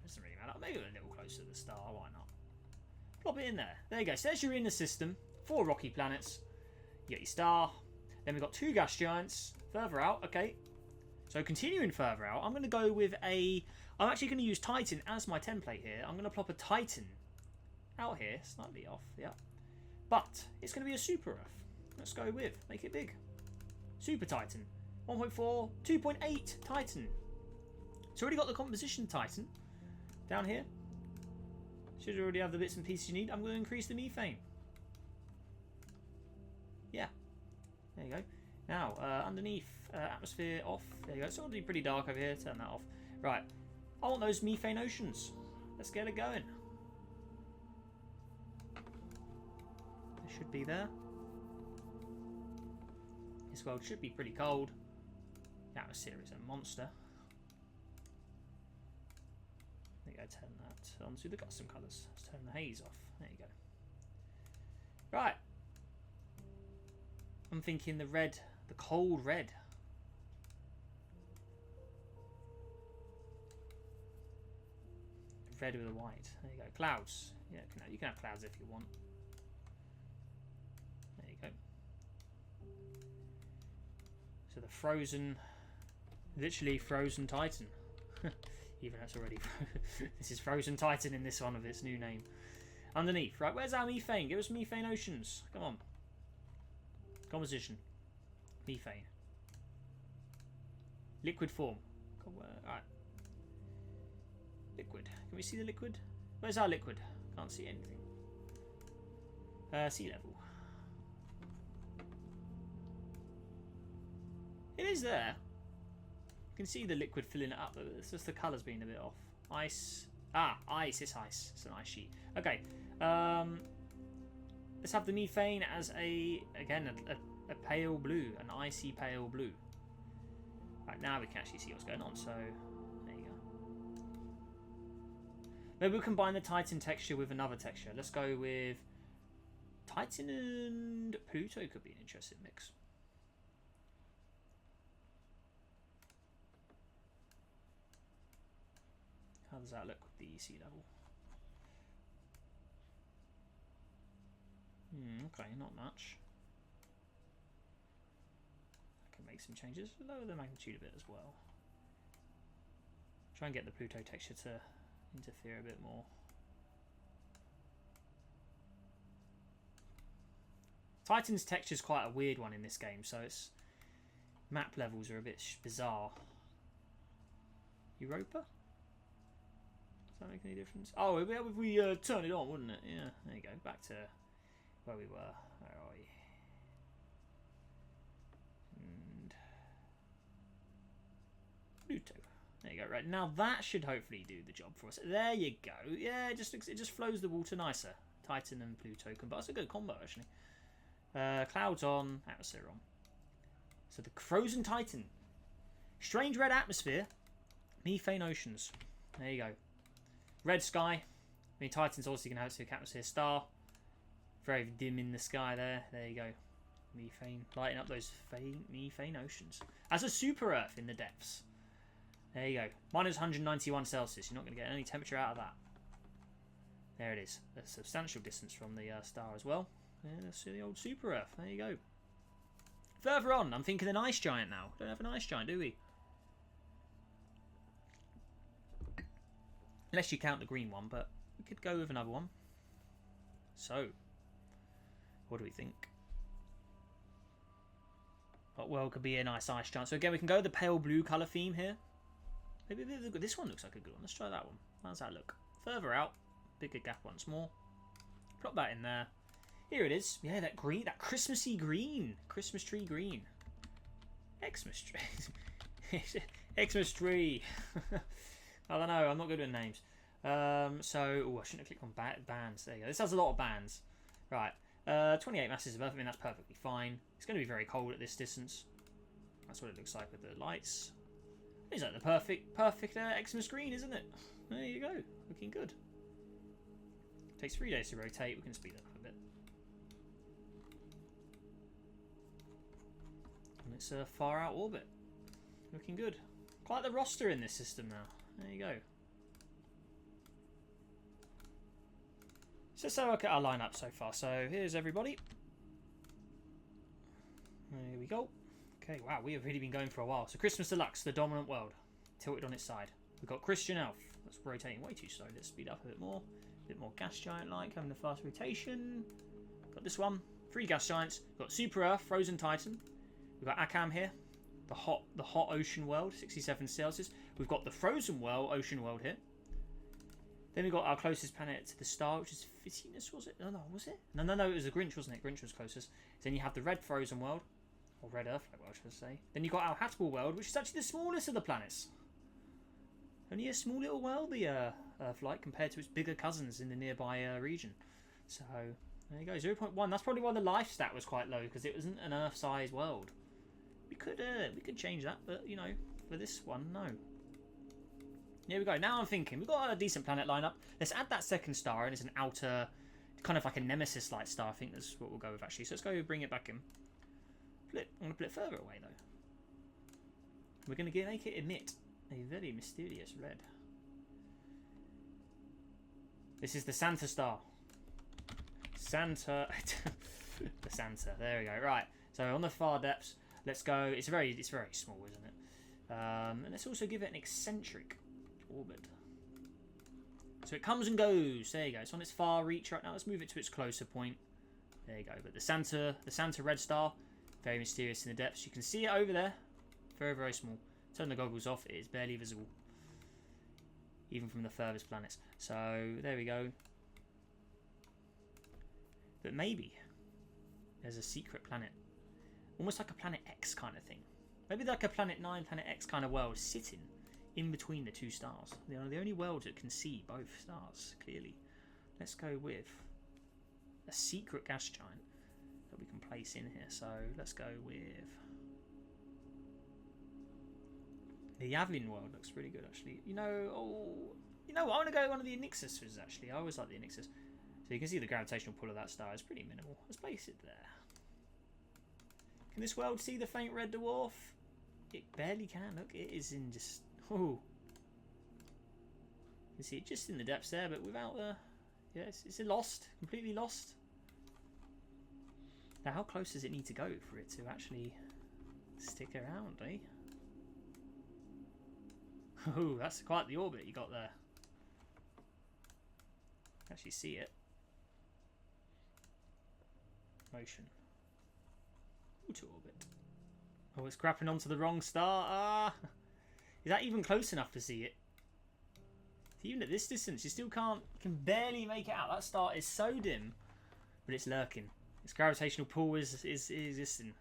Doesn't really matter. Maybe a little closer to the star. Why not? Plop it in there. There you go. So there's your inner system. 4 rocky planets. You get your star. Then we've got 2 gas giants. Further out. Okay. So continuing further out, I'm going to go with a... I'm actually going to use Titan as my template here. I'm going to plop a Titan out here. Slightly off. Yeah. But it's going to be a Super Earth. Let's go with. Make it big. Super Titan. 1.4, 2.8 Titan. It's already got the composition Titan down here. Should already have the bits and pieces you need. I'm going to increase the methane. Yeah. There you go. Now, underneath, atmosphere off. There you go. It's already pretty dark over here. Turn that off. Right. I want those methane oceans. Let's get it going. They should be there. This world should be pretty cold. The atmosphere is a monster. There you go, turn that onto the custom colours. Let's turn the haze off. There you go. Right. I'm thinking the red, the cold red. Red with a white. There you go. Clouds. Yeah, you can have clouds if you want. There you go. So the frozen, literally frozen Titan. Even that's already this is frozen Titan in this one of its new name. Underneath, right? Where's our methane? Give us methane oceans. Come on. Composition. Methane. Liquid form. Alright. Liquid. Can we see the liquid? Where's our liquid? Can't see anything. Sea level. It is there. You can see the liquid filling it up. It's just the colour's being a bit off. Ice. Ah, ice. It's ice. It's an ice sheet. Okay. Let's have the methane as a pale blue, an icy pale blue. Right, now we can actually see what's going on. So there you go. Maybe we'll combine the Titan texture with another texture. Let's go with Titan and Pluto. Could be an interesting mix. How does that look with the sea level? Okay, not much. I can make some changes. Lower the magnitude a bit as well. Try and get the Pluto texture to interfere a bit more. Titan's texture is quite a weird one in this game, so its map levels are a bit bizarre. Europa? Does that make any difference? Oh, if we turn it on, wouldn't it? Yeah, there you go. Back to where we were. Where are we? And Pluto. There you go. Right, now that should hopefully do the job for us. There you go. Yeah, it just flows the water nicer. Titan and Pluto combo. That's a good combo, actually. Clouds on, atmosphere on. So the frozen Titan. Strange red atmosphere. Methane oceans. There you go. Red sky. I mean, Titan's obviously going to have its atmosphere star. Very dim in the sky there. There you go. Methane. Lighting up those faint methane oceans. As a super Earth in the depths. There you go. Minus 191 Celsius. You're not going to get any temperature out of that. There it is. A substantial distance from the star as well. Yeah, that's the old super Earth. There you go. Further on, I'm thinking an ice giant now. Don't have an ice giant, do we? Unless you count the green one, but we could go with another one. So, what do we think? What world could be a nice ice giant? So again, we can go with the pale blue colour theme here. Maybe this one looks like a good one. Let's try that one. How does that look? Further out, bigger gap once more. Plop that in there. Here it is. Yeah, that green, that Christmassy green. Christmas tree green. Xmas tree. Xmas tree. I don't know. I'm not good with names. So, I shouldn't have clicked on bands. There you go. This has a lot of bands. Right. 28 masses of Earth. I mean, that's perfectly fine. It's going to be very cold at this distance. That's what it looks like with the lights. It's like the perfect Xmas green, isn't it? There you go. Looking good. Takes 3 days to rotate. We can speed that up a bit. And it's a far out orbit. Looking good. Quite the roster in this system now. There you go. So let's have a look at our lineup so far. So here's everybody. There we go. Okay, wow, we have really been going for a while. So Christmas Deluxe, the dominant world. Tilted on its side. We've got Christian Elf. That's rotating way too slow. Let's speed up a bit more. A bit more gas giant-like, having a fast rotation. Got this one. 3 gas giants. We've got Super Earth, Frozen Titan. We've got Accam here. The hot ocean world, 67 Celsius. We've got the frozen world, ocean world here. Then we've got our closest planet to the star, which is Fitinus, was it? No, was it? No, it was the Grinch, wasn't it? Grinch was closest. Then you have the red frozen world, or red Earth world, should I say. Then you've got our habitable world, which is actually the smallest of the planets. Only a small little world, the Earth-like, compared to its bigger cousins in the nearby region. So, there you go, 0.1. That's probably why the life stat was quite low, because it wasn't an Earth-sized world. We could change that, but, you know, for this one, no. Here we go. Now I'm thinking. We've got a decent planet lineup. Let's add that second star, and it's an outer, kind of like a Nemesis-like star. I think that's what we'll go with, actually. So let's go bring it back in. I'm going to put it further away, though. We're going to make it emit a very mysterious red. This is the Santa star. Santa. The Santa. There we go. Right. So on the far depths, let's go. It's very small, isn't it? And let's also give it an eccentric orbit. So it comes and goes. There you go. It's on its far reach right now. Let's move it to its closer point. There you go. But the Santa red star, very mysterious in the depths. You can see it over there. Very, very small. Turn the goggles off. It is barely visible, even from the furthest planets. So there we go. But maybe there's a secret planet, almost like a Planet X kind of thing. Maybe like a Planet 9, Planet X kind of world sitting in between the two stars. They are the only worlds that can see both stars clearly. Let's go with a secret gas giant that we can place in here. So let's go with the Yavlin world. Looks pretty good, actually. You know what? I want to go with one of the Nemesis actually. I always like the Nemesis. So you can see the gravitational pull of that star is pretty minimal. Let's place it there. Can this world see the faint red dwarf? It barely can. Look, it is in just... Oh. You can see it just in the depths there, but without the... Yeah, it's lost. Completely lost. Now, how close does it need to go for it to actually stick around, eh? Oh, that's quite the orbit you got there. Actually see it. Motion. To orbit. Oh, it's grappling onto the wrong star. Ah, is that even close enough to see it? Even at this distance, you still can barely make it out. That star is so dim, but it's lurking. Its gravitational pull is existing.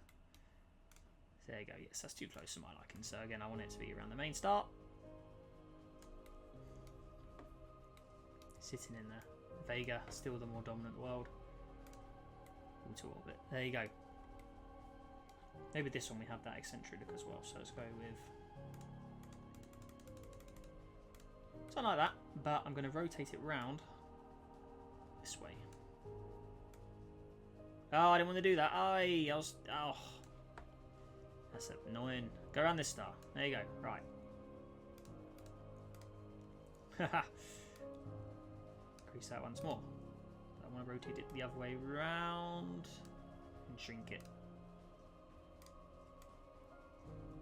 There you go. Yes, that's too close to my liking. So again, I want it to be around the main star. Sitting in there. Vega, still the more dominant world. To orbit. There you go. Maybe this one we have that eccentric look as well. So let's go with something like that. But I'm going to rotate it round this way. Oh, I didn't want to do that. I was. Oh, that's annoying. Go around this star. There you go. Right. Haha. Increase that once more. I want to rotate it the other way round and shrink it.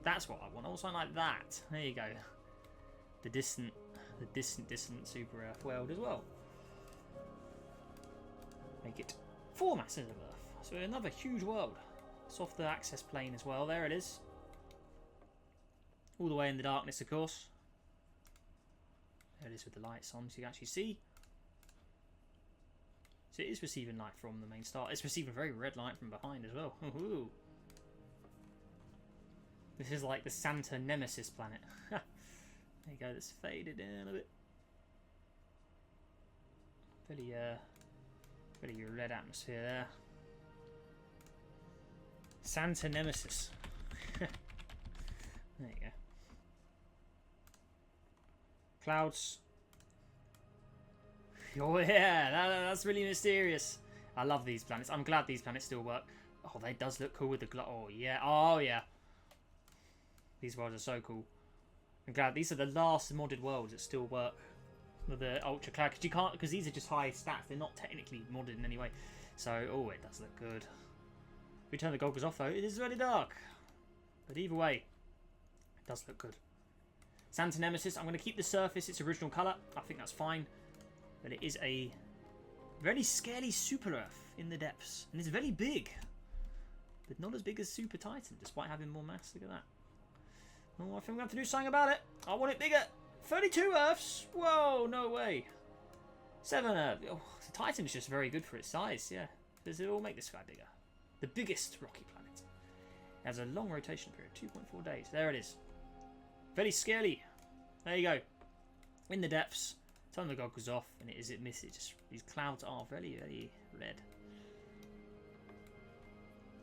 That's what I want. I want something like that. There you go. The distant super Earth world as well. Make it 4 masses of Earth. So another huge world. It's off the access plane as well. There it is. All the way in the darkness, of course. There it is with the lights on, so you can actually see. So it is receiving light from the main star. It's receiving very red light from behind as well. Ooh. This is like the Santa Nemesis planet. There you go, that's faded in a bit. Pretty red atmosphere there. Santa Nemesis. There you go. Clouds. Oh yeah, that's really mysterious. I love these planets. I'm glad these planets still work. Oh, they does look cool with the glow. Oh yeah, oh yeah. These worlds are so cool. I'm glad these are the last modded worlds that still work with the ultra cloud. Because you can't, because these are just high stats. They're not technically modded in any way. So, oh, it does look good. If we turn the goggles off though, it is really dark. But either way, it does look good. Santa Nemesis, I'm going to keep the surface its original colour. I think that's fine. But it is a very scary super Earth in the depths. And it's very big. But not as big as Super Titan, despite having more mass. Look at that. Oh, I think we're going to have to do something about it. I want it bigger. 32 Earths? Whoa, no way. 7 Earths. Oh, the Titan is just very good for its size, yeah. Does it all make the sky bigger? The biggest rocky planet. It has a long rotation period, 2.4 days. There it is. Very scary. There you go. In the depths. Turn the goggles off, and it misses. These clouds are very, very red.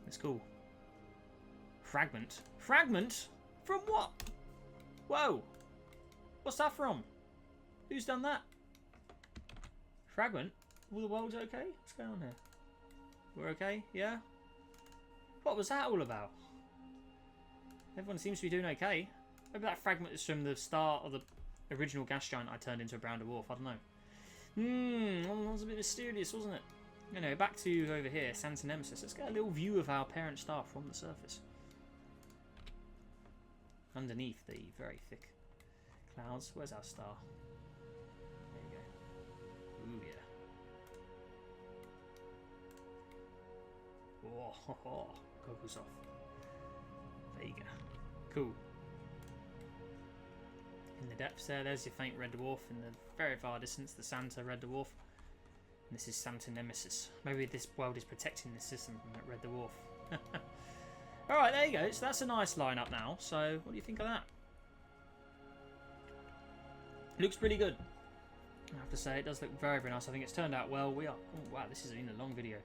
That's cool. Fragment. Fragment? From what? Whoa. What's that from? Who's done that? Fragment? All the world's okay? What's going on here? We're okay? Yeah? What was that all about? Everyone seems to be doing okay. Maybe that fragment is from the start of the original gas giant I turned into a brown dwarf. I don't know. Well, that was a bit mysterious, wasn't it? Anyway, back to over here, Santa Nemesis. Let's get a little view of our parent star from the surface. Underneath the very thick clouds. Where's our star? There you go. Ooh, yeah. Oh, goggles off. There you go. Cool. In the depths there's your faint red dwarf. In the very far distance, the Santa red dwarf. And this is Santa Nemesis. Maybe this world is protecting the system from that red dwarf. Alright, there you go. So that's a nice lineup now. So, what do you think of that? Looks pretty good. I have to say, it does look very, very nice. I think it's turned out well. Oh, wow, this has been a long video.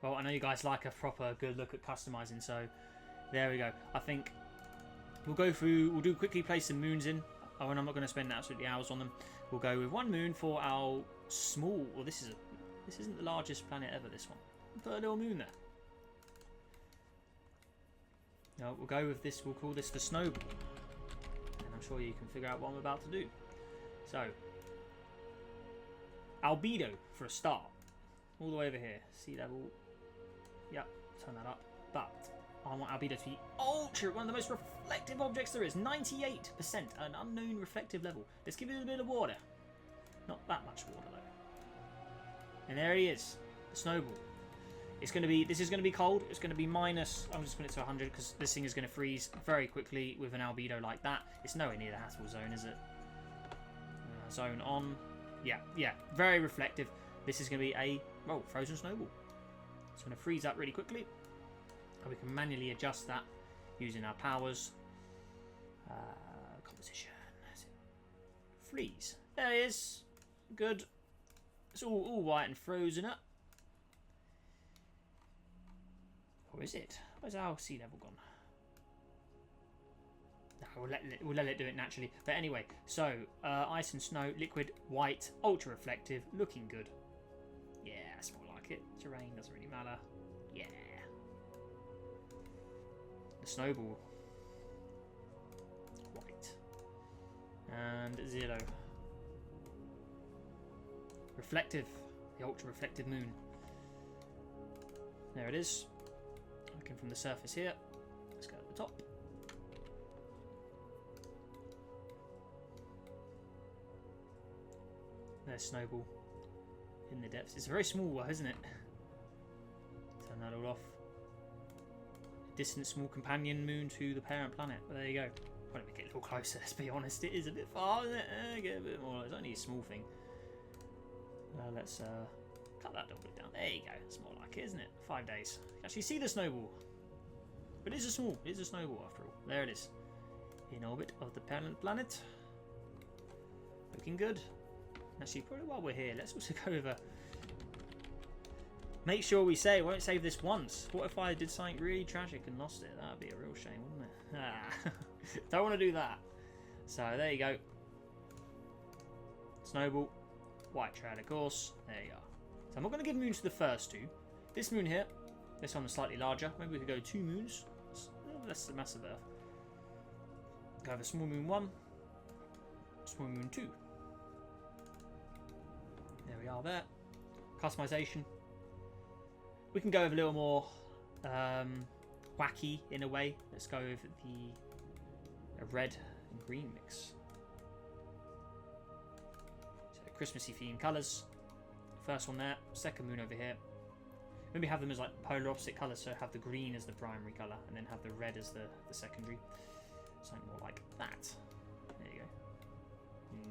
Well, I know you guys like a proper good look at customizing, so there we go. I think we'll go through, we'll quickly place some moons in. Oh, and I'm not going to spend absolutely hours on them. We'll go with one moon for our small, well, this isn't the largest planet ever, this one. Put a little moon there. No, we'll go with this, we'll call this the snowball. And I'm sure you can figure out what I'm about to do. So, albedo for a start. All the way over here. Sea level. Yep, turn that up. But I want albedo to be ultra, one of the most reflective objects there is. 98%, an unknown reflective level. Let's give it a bit of water. Not that much water though. And there he is, the snowball. It's going to be, this is going to be cold. It's going to be minus, I'm just putting it to 100 because this thing is going to freeze very quickly with an albedo like that. It's nowhere near the habitable zone, is it? Zone on. Yeah, very reflective. This is going to be a, well, frozen snowball. It's going to freeze up really quickly. And we can manually adjust that using our powers. Composition. Freeze. There it is. Good. It's all white and frozen up. Or is it? Where's our sea level gone? No, we'll let it do it naturally. But anyway, so ice and snow, liquid, white, ultra reflective, looking good. Yeah, that's more like it. Terrain doesn't really matter. Yeah. The snowball. White. And 0. Reflective. The ultra reflective moon. There it is. Looking from the surface here. Let's go at the top. There's snowball in the depths. It's a very small one, isn't it? Turn that all off. Distant small companion moon to the parent planet. Well, there you go. I'll make it a little closer, let's be honest. It is a bit far, isn't it? Get a bit more. It's only a small thing. Let's cut that little bit down. There you go. It's more like it, isn't it? 5 days. You can actually see the snowball. But it is a snowball after all. There it is. In orbit of the parent planet. Looking good. Actually, probably while we're here, let's also go over. Make sure we say, won't save this once. What if I did something really tragic and lost it? That would be a real shame, wouldn't it? Ah. Don't want to do that. So there you go. Snowball. White trail, of course. There you are. So I'm not going to give moons to the first two. This moon here. This one is slightly larger. Maybe we could go 2 moons. That's the massive Earth. Go over small moon 1. Small moon 2. There we are there. Customization. We can go with a little more wacky in a way. Let's go with the red and green mix. So Christmassy themed colours. First one there. Second moon over here. Maybe have them as like polar opposite colours, so have the green as the primary colour and then have the red as the secondary. Something more like that. There you go.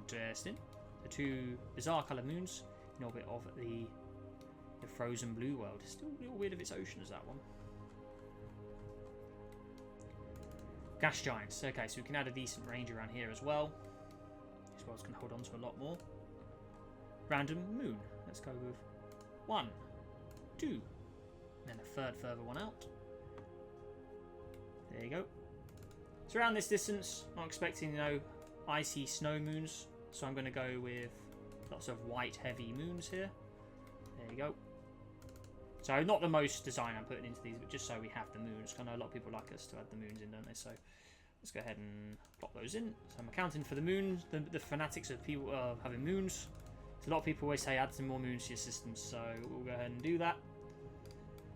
Interesting. The 2 bizarre coloured moons in orbit of the frozen blue world. Still a little weird of its ocean as that one. Gas giants. Okay, so we can add a decent range around here as well. These worlds can hold on to a lot more. Random moon. Let's go with 1, 2, and then a third further one out. There you go. So around this distance, not expecting icy snow moons, so I'm going to go with lots of white heavy moons here. There you go. So not the most design I'm putting into these, but just so we have the moons. I know a lot of people like us to add the moons in, don't they? So let's go ahead and plop those in. So I'm accounting for the moons, the fanatics of people having moons. So a lot of people always say add some more moons to your system, so we'll go ahead and do that.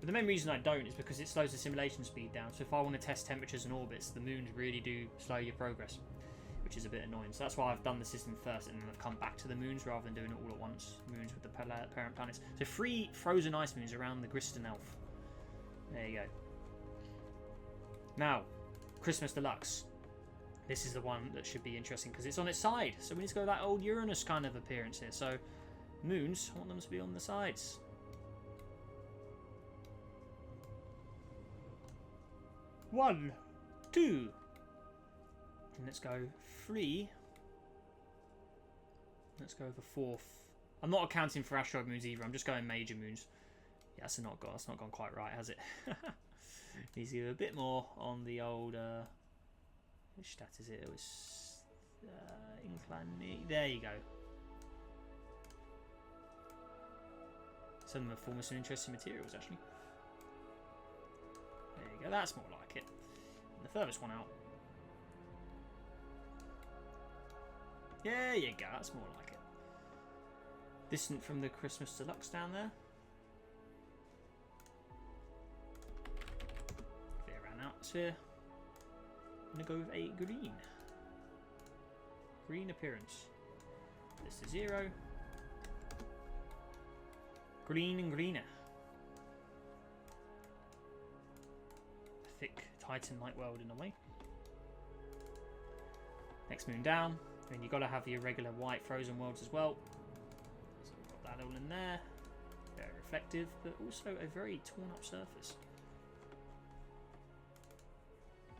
But the main reason I don't is because it slows the simulation speed down. So if I want to test temperatures and orbits, the moons really do slow your progress, which is a bit annoying. So that's why I've done the system first and then I've come back to the moons rather than doing it all at once. Moons with the parent planets. So 3 frozen ice moons around the Griston Elf. There you go. Now, Christmas Deluxe. This is the one that should be interesting because it's on its side. So we need to go with that old Uranus kind of appearance here. So moons, I want them to be on the sides. One, 2. And let's go 3. Let's go with the 4th. I'm not accounting for asteroid moons either. I'm just going major moons. Yeah, that's not gone quite right, has it? Needs to go a bit more on the old. Which stat is it? It was incline. There you go. Some of them form some interesting materials actually. There you go. That's more like it. And the furthest one out. There you go, that's more like it. Distant from the Christmas Deluxe down there. Bit around atmosphere. I'm going to go with a green. Green appearance. This to 0. Green and greener. A thick Titan-like world in a way. Next moon down. And you've got to have your regular white frozen worlds as well. So we've got that all in there. Very reflective, but also a very torn up surface.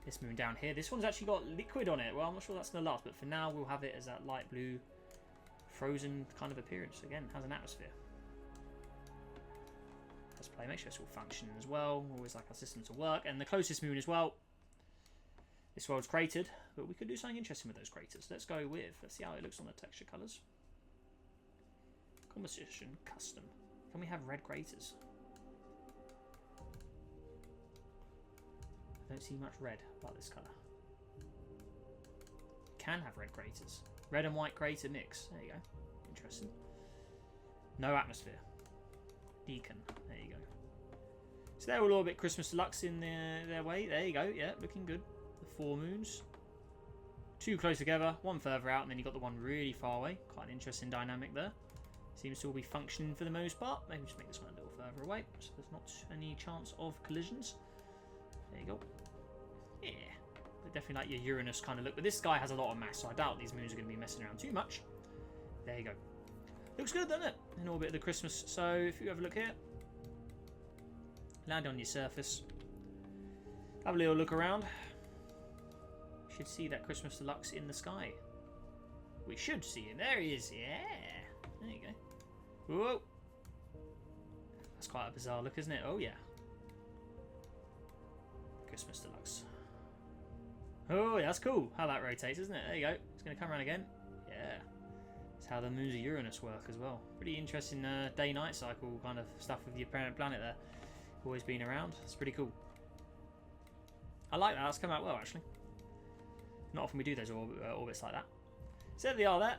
This moon down here. This one's actually got liquid on it. Well, I'm not sure that's going to last, but for now we'll have it as that light blue frozen kind of appearance. Again, has an atmosphere. Let's play. Make sure it's all functioning as well. Always like our system to work. And the closest moon as well. This world's cratered, but we could do something interesting with those craters. Let's go with, let's see how it looks on the texture colours. Composition, custom. Can we have red craters? I don't see much red about this colour. Can have red craters. Red and white crater mix. There you go. Interesting. No atmosphere. Deacon. There you go. So they're all orbit Christmas Deluxe in their way. There you go. Yeah, looking good. 4 moons. 2 close together, 1 further out, and then you've got the one really far away. Quite an interesting dynamic there. Seems to all be functioning for the most part. Maybe just make this one a little further away so there's not any chance of collisions. There you go. Yeah. But definitely like your Uranus kind of look. But this guy has a lot of mass, so I doubt these moons are going to be messing around too much. There you go. Looks good, doesn't it? In orbit of the Christmas. So if you have a look here, land on your surface, have a little look around. You should see that Christmas Deluxe in the sky. We should see him. There he is. Yeah. There you go. Whoa. That's quite a bizarre look, isn't it? Oh, yeah. Christmas Deluxe. Oh, yeah, that's cool how that rotates, isn't it? There you go. It's going to come around again. Yeah. That's how the moons of Uranus work as well. Pretty interesting day-night cycle kind of stuff with your parent planet there. Always been around. It's pretty cool. I like that. That's come out well, actually. Not often we do those orbits like that. So there they are there.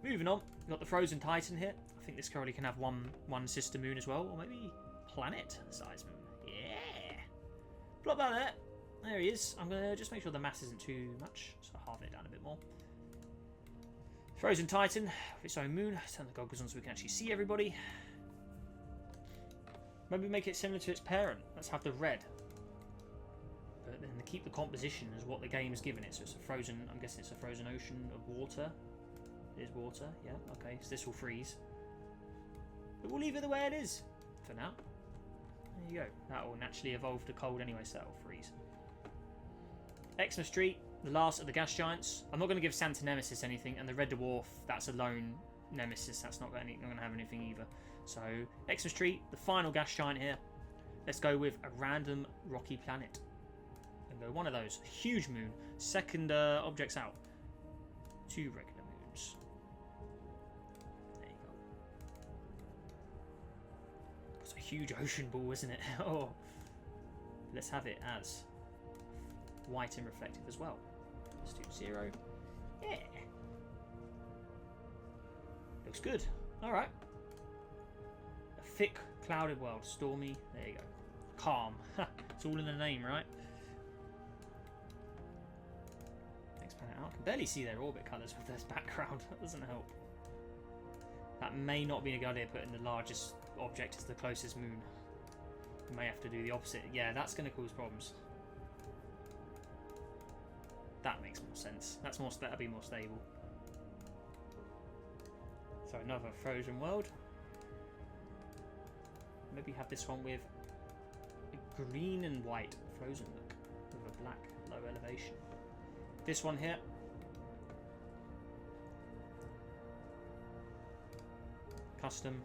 Moving on. We've got the Frozen Titan here. I think this currently can have one sister moon as well. Or maybe planet-sized moon. Yeah. Plop that there. There he is. I'm going to just make sure the mass isn't too much. So halve it down a bit more. Frozen Titan with its own moon. Turn the goggles on so we can actually see everybody. Maybe make it similar to its parent. Let's have the red. But then keep the composition as what the game's given it. So it's a frozen, I'm guessing it's a frozen ocean of water. It is water, yeah, okay. So this will freeze. But we'll leave it the way it is for now. There you go. That will naturally evolve to cold anyway, so that will freeze. Xmas tree, the last of the gas giants. I'm not going to give Santa Nemesis anything, and the red dwarf, that's a lone Nemesis. That's not going to have anything either. So Xmas tree, the final gas giant here. Let's go with a random rocky planet. And go one of those. Huge moon. Second objects out. 2 regular moons. There you go. It's a huge ocean ball, isn't it? Oh. Let's have it as white and reflective as well. Let's do 0. Yeah. Looks good. Alright. A thick, clouded world. Stormy. There you go. Calm. It's all in the name, right? Next planet out. I can barely see their orbit colours with this background. That doesn't help. That may not be a good idea, putting the largest object as the closest moon. You may have to do the opposite. Yeah, that's going to cause problems. That makes more sense. That'll be more stable. So another frozen world. Maybe have this one with a green and white frozen look with a black low elevation. This one here. Custom.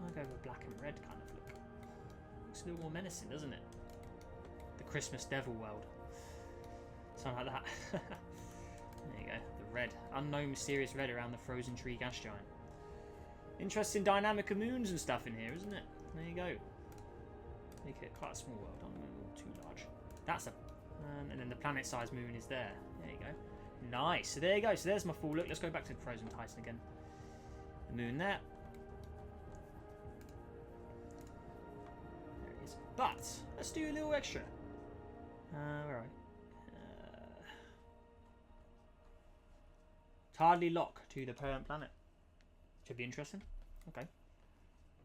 I'll go with a black and red kind of look. Looks a little more menacing, doesn't it? The Christmas Devil world. Something like that. There you go. The red. Unknown mysterious red around the frozen tree gas giant. Interesting dynamic of moons and stuff in here, isn't it? There you go. Make it quite a small world. I don't know, too large. That's a... and then the planet-sized moon is there. There you go. Nice. So there you go. So there's my full look. Let's go back to the Frozen Titan again. The moon there. There it is. But let's do a little extra. Where are we? Hardly lock to the parent planet. Should be interesting. Okay.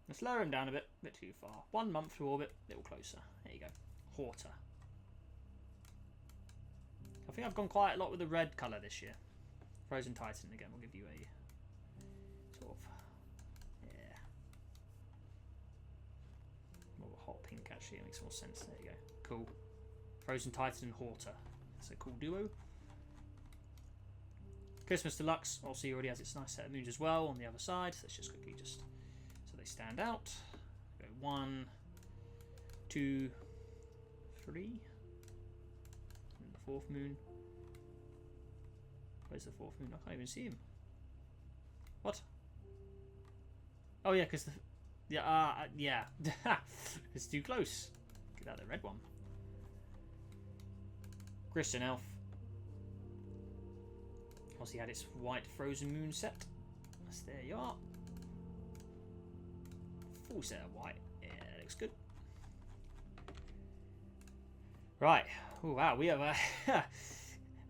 Let's lower him down a bit too far. 1 month to orbit, a little closer. There you go. Horta. I think I've gone quite a lot with the red colour this year. Frozen Titan again will give you a sort of, yeah, more of a hot pink actually. It makes more sense. There you go. Cool. Frozen Titan and Horta. That's a cool duo. Christmas Deluxe, also already has its nice set of moons as well on the other side. Let's just quickly so they stand out. Go 1, 2, 3. And the 4th moon. Where's the 4th moon? I can't even see him. What? Oh yeah, because yeah, it's too close. Get out the red one. Christian Elf. Obviously had its white frozen moon set. Yes, there you are. Full set of white. Yeah, that looks good. Right. Oh wow, we have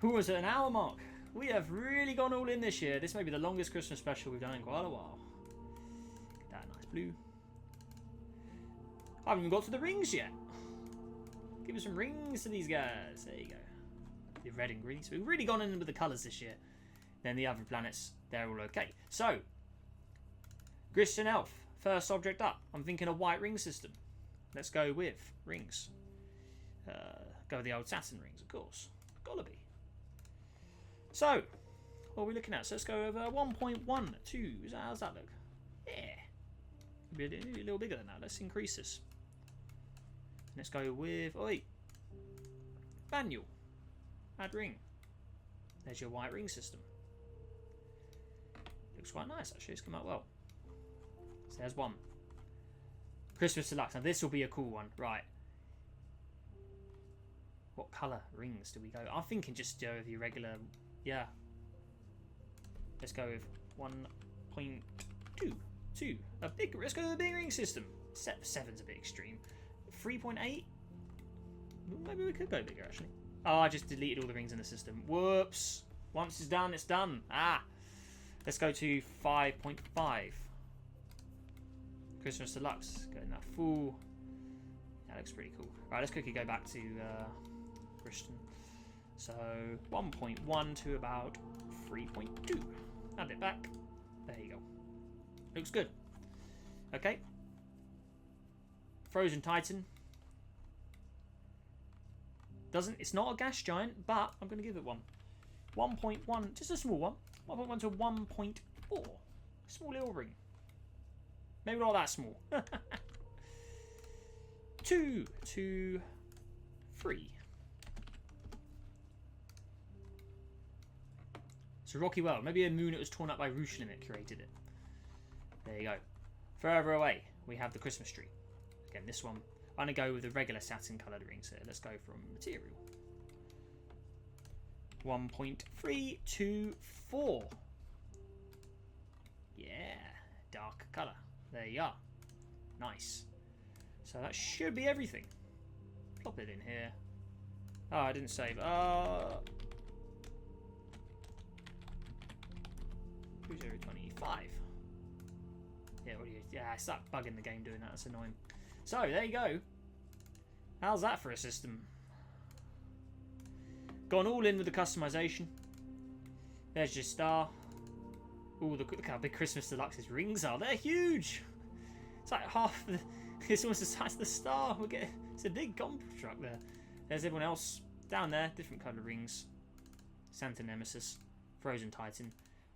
almost at an hour mark. We have really gone all in this year. This may be the longest Christmas special we've done in quite a while. Get that nice blue. I haven't even got to the rings yet. Give us some rings to these guys. There you go. the red and green. So we've really gone in with the colours this year. Then the other planets, they're all okay. So, Christian Elf, first object up. I'm thinking a white ring system. Let's go with rings. Go with the old Saturn rings, of course. Gotta be. So, what are we looking at? So let's go over 1.12. How's that look? Yeah. Be a little bigger than that. Let's increase this. Let's go with manual. Add ring. There's your white ring system. Looks quite nice actually. It's come out well. So there's one. Christmas Deluxe. Now this will be a cool one. Right. What colour rings do we go? I'm thinking just go with your regular. Yeah. Let's go with 1.22. Let's go with a big ring system. 7's a bit extreme. 3.8. Maybe we could go bigger actually. Oh, I just deleted all the rings in the system. Whoops. Once it's done, it's done. Let's go to 5.5. Christmas Deluxe. Go in that full. That looks pretty cool. Right, let's quickly go back to Christian. So 1.1 to about 3.2. Add it back. There you go. Looks good. Okay. Frozen Titan. It's not a gas giant, but I'm going to give it one. 1.1, just a small one. 1.1 to 1.4. Small little ring. Maybe not that small. 2 to 3. So Rocky World. Maybe a moon that was torn up by refinement created it. There you go. Further away, we have the Christmas tree. Again, this one. I'm going to go with the regular satin coloured rings here. Let's go from material. 1.324. Yeah, dark colour. There you are. Nice. So that should be everything. Plop it in here. Oh, I didn't save. 2025. Yeah, it's that bug in the game doing that. That's annoying. So, there you go. How's that for a system? Gone all in with the customization. There's your star. Ooh, look how big Christmas Deluxe's rings are. They're huge. It's like half the... It's almost the size of the star. It's a big comp truck there. There's everyone else down there. Different colour rings. Santa Nemesis. Frozen Titan.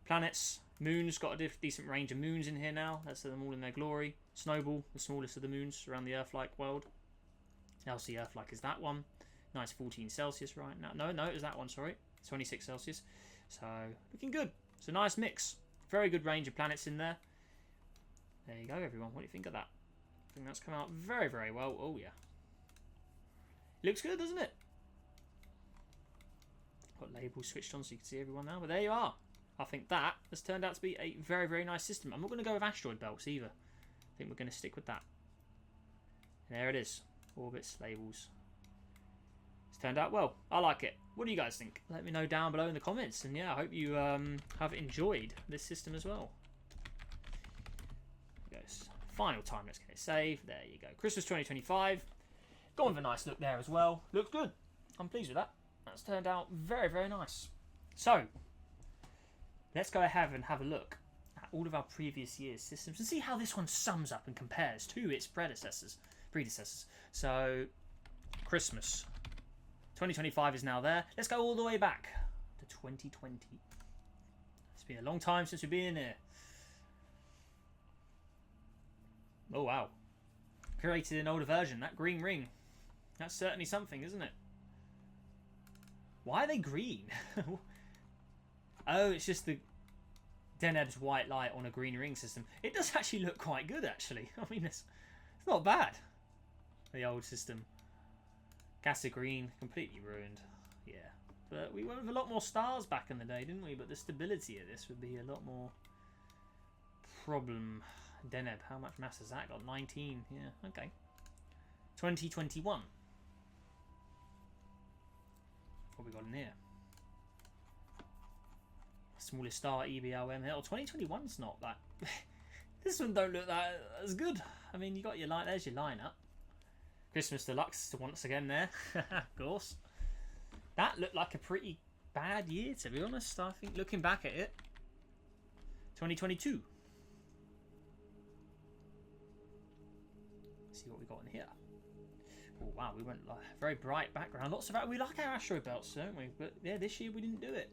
Planets. Moons. Got a decent range of moons in here now. That's them all in their glory. Snowball. The smallest of the moons around the Earth-like world. LC Earth-like is that one. Nice 14 Celsius right now. No, it was that one, sorry. 26 Celsius. So, looking good. It's a nice mix. Very good range of planets in there. There you go, everyone. What do you think of that? I think that's come out very, very well. Oh, yeah. Looks good, doesn't it? Got labels switched on so you can see everyone now. But there you are. I think that has turned out to be a very, very nice system. I'm not going to go with asteroid belts either. I think we're going to stick with that. And there it is. Orbits, labels. It's turned out well. I like it. What do you guys think? Let me know down below in the comments. And yeah, I hope you have enjoyed this system as well. There goes. Final time. Let's get it saved. There you go. Christmas 2025. Gone with a nice look there as well. Looks good. I'm pleased with that. That's turned out very, very nice. So, let's go ahead and have a look at all of our previous year's systems and see how this one sums up and compares to its predecessors. So, Christmas 2025 is now there. Let's go all the way back to 2020. It's been a long time since we've been here. Oh wow. Created an older version. That green ring. That's certainly something, isn't it? Why are they green? Oh, it's just the Deneb's white light on a green ring system. It does actually look quite good, actually. I mean, it's not bad. The old system. Casa green, completely ruined. Yeah. But we went with a lot more stars back in the day, didn't we? But the stability of this would be a lot more problem. Deneb, how much mass has that got? 19. Yeah, okay. 2021. What we got in here? Smallest star EBLM Hill. 2021's not that. This one don't look that as good. I mean, you got your line. There's your lineup. Christmas Deluxe once again there, of course. That looked like a pretty bad year, to be honest. I think looking back at it. 2022. Let's see what we got in here. Oh, wow, we went like very bright background. Lots of that. We like our astro belts, don't we? But yeah, this year we didn't do it.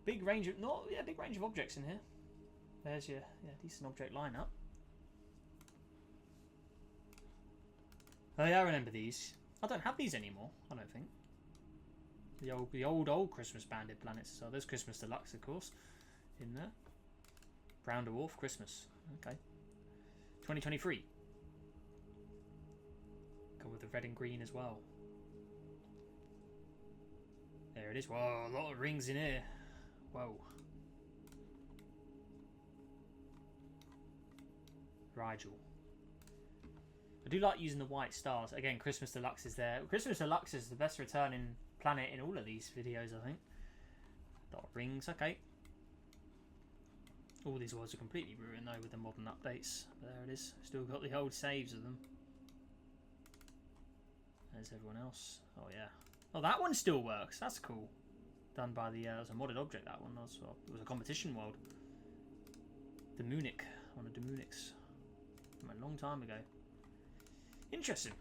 Big range of big range of objects in here. There's your decent object lineup. Oh yeah, I remember these. I don't have these anymore. I don't think. The old Christmas banded planets. So there's Christmas Deluxe, of course, in there. Brown Dwarf Christmas. Okay. 2023. Go with the red and green as well. There it is. Whoa, a lot of rings in here. Whoa. Rigel. I do like using the white stars. Again, Christmas Deluxe is there. Christmas Deluxe is the best returning planet in all of these videos, I think. Dot rings, okay. All these worlds are completely ruined though with the modern updates. But there it is. Still got the old saves of them. There's everyone else. Oh yeah. Oh, that one still works. That's cool. Done by the it was a modded object. That one was. Well, it was a competition world. The Munich, one of the Munichs, from a long time ago. Interesting.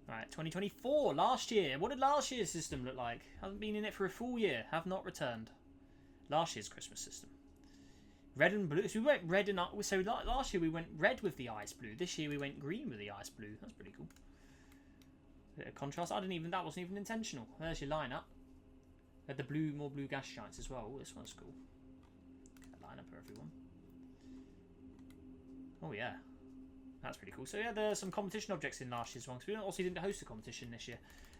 Right, 2024, last year. What did last year's system look like? Haven't been in it for a full year. Have not returned. Last year's Christmas system. Red and blue. So we went red and so last year we went red with the ice blue. This year we went green with the ice blue. That's pretty cool. Bit of contrast. That wasn't even intentional. There's your lineup. Had the more blue gas giants as well. Oh, this one's cool. Get a lineup for everyone. Oh yeah. That's pretty cool. So yeah, there's some competition objects in last year's one. Because we also didn't host a competition this year.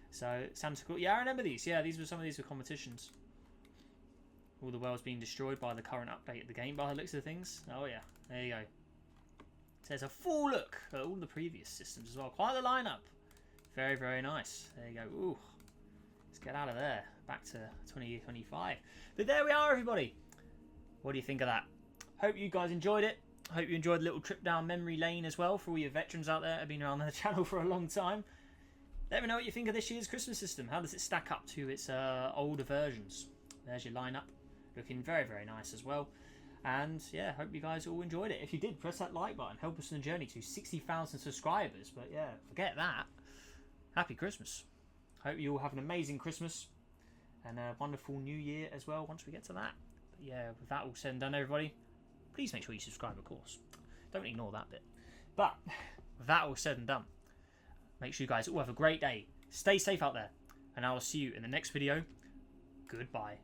So Santa Claus. Yeah, I remember these. Yeah, some of these were competitions. All the worlds being destroyed by the current update of the game by the looks of things. Oh yeah, there you go. So there's a full look at all the previous systems as well. Quite the lineup. Very, very nice. There you go. Ooh. Let's get out of there. Back to 2025. But there we are, everybody. What do you think of that? Hope you guys enjoyed it. Hope you enjoyed the little trip down memory lane as well for all your veterans out there that have been around the channel for a long time. Let me know what you think of this year's Christmas system. How does it stack up to its older versions? There's your lineup. Looking very, very nice as well. And yeah, hope you guys all enjoyed it. If you did, press that like button. Help us on the journey to 60,000 subscribers. But yeah, forget that. Happy Christmas. Hope you all have an amazing Christmas. And a wonderful new year as well once we get to that. But yeah, with that all said and done, everybody, please make sure you subscribe, of course. Don't ignore that bit. But with that all said and done, make sure you guys all have a great day. Stay safe out there. And I will see you in the next video. Goodbye.